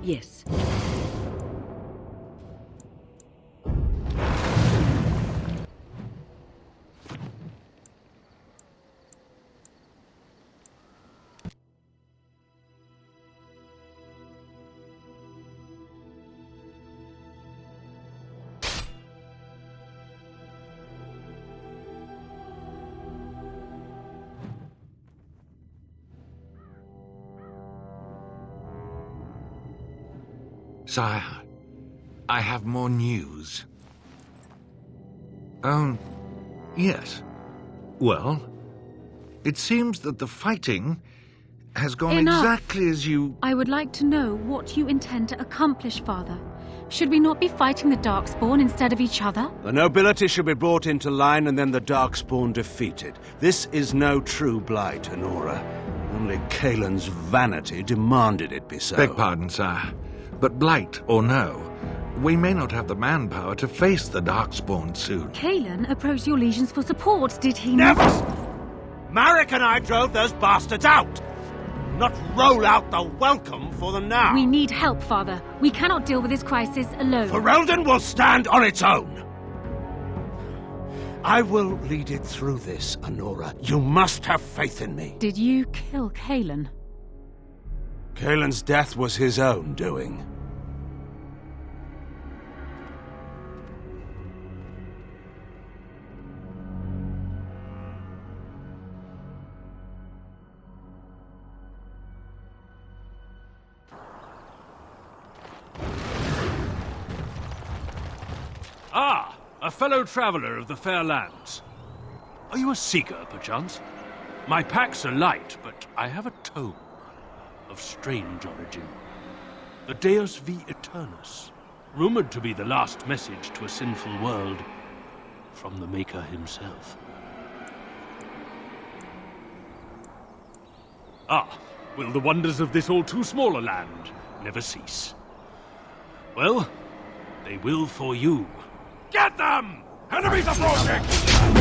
Yes. Sire, I have more news. Yes. Well, it seems that the fighting has gone Enough. exactly as you... I would like to know what you intend to accomplish, Father. Should we not be fighting the Darkspawn instead of each other? The nobility should be brought into line and then the Darkspawn defeated. This is no true blight, Honora. Only Kalen's vanity demanded it be so. Beg pardon, sire. But blight or no, we may not have the manpower to face the Darkspawn soon. Kalen approached your legions for support, did he Never! not? Marek and I drove those bastards out! Not roll out the welcome for them now! We need help, Father. We cannot deal with this crisis alone. Ferelden will stand on its own! I will lead it through this, Honora. You must have faith in me. Did you kill Kalen? Kalen's death was his own doing. Ah, a fellow traveler of the fair lands. Are you a seeker, perchance? My packs are light, but I have a tome of strange origin. The Deus V Eternus, rumored to be the last message to a sinful world from the Maker himself. Ah, will the wonders of this all-too-small a land never cease? Well, they will for you. Get them! Enemies approaching!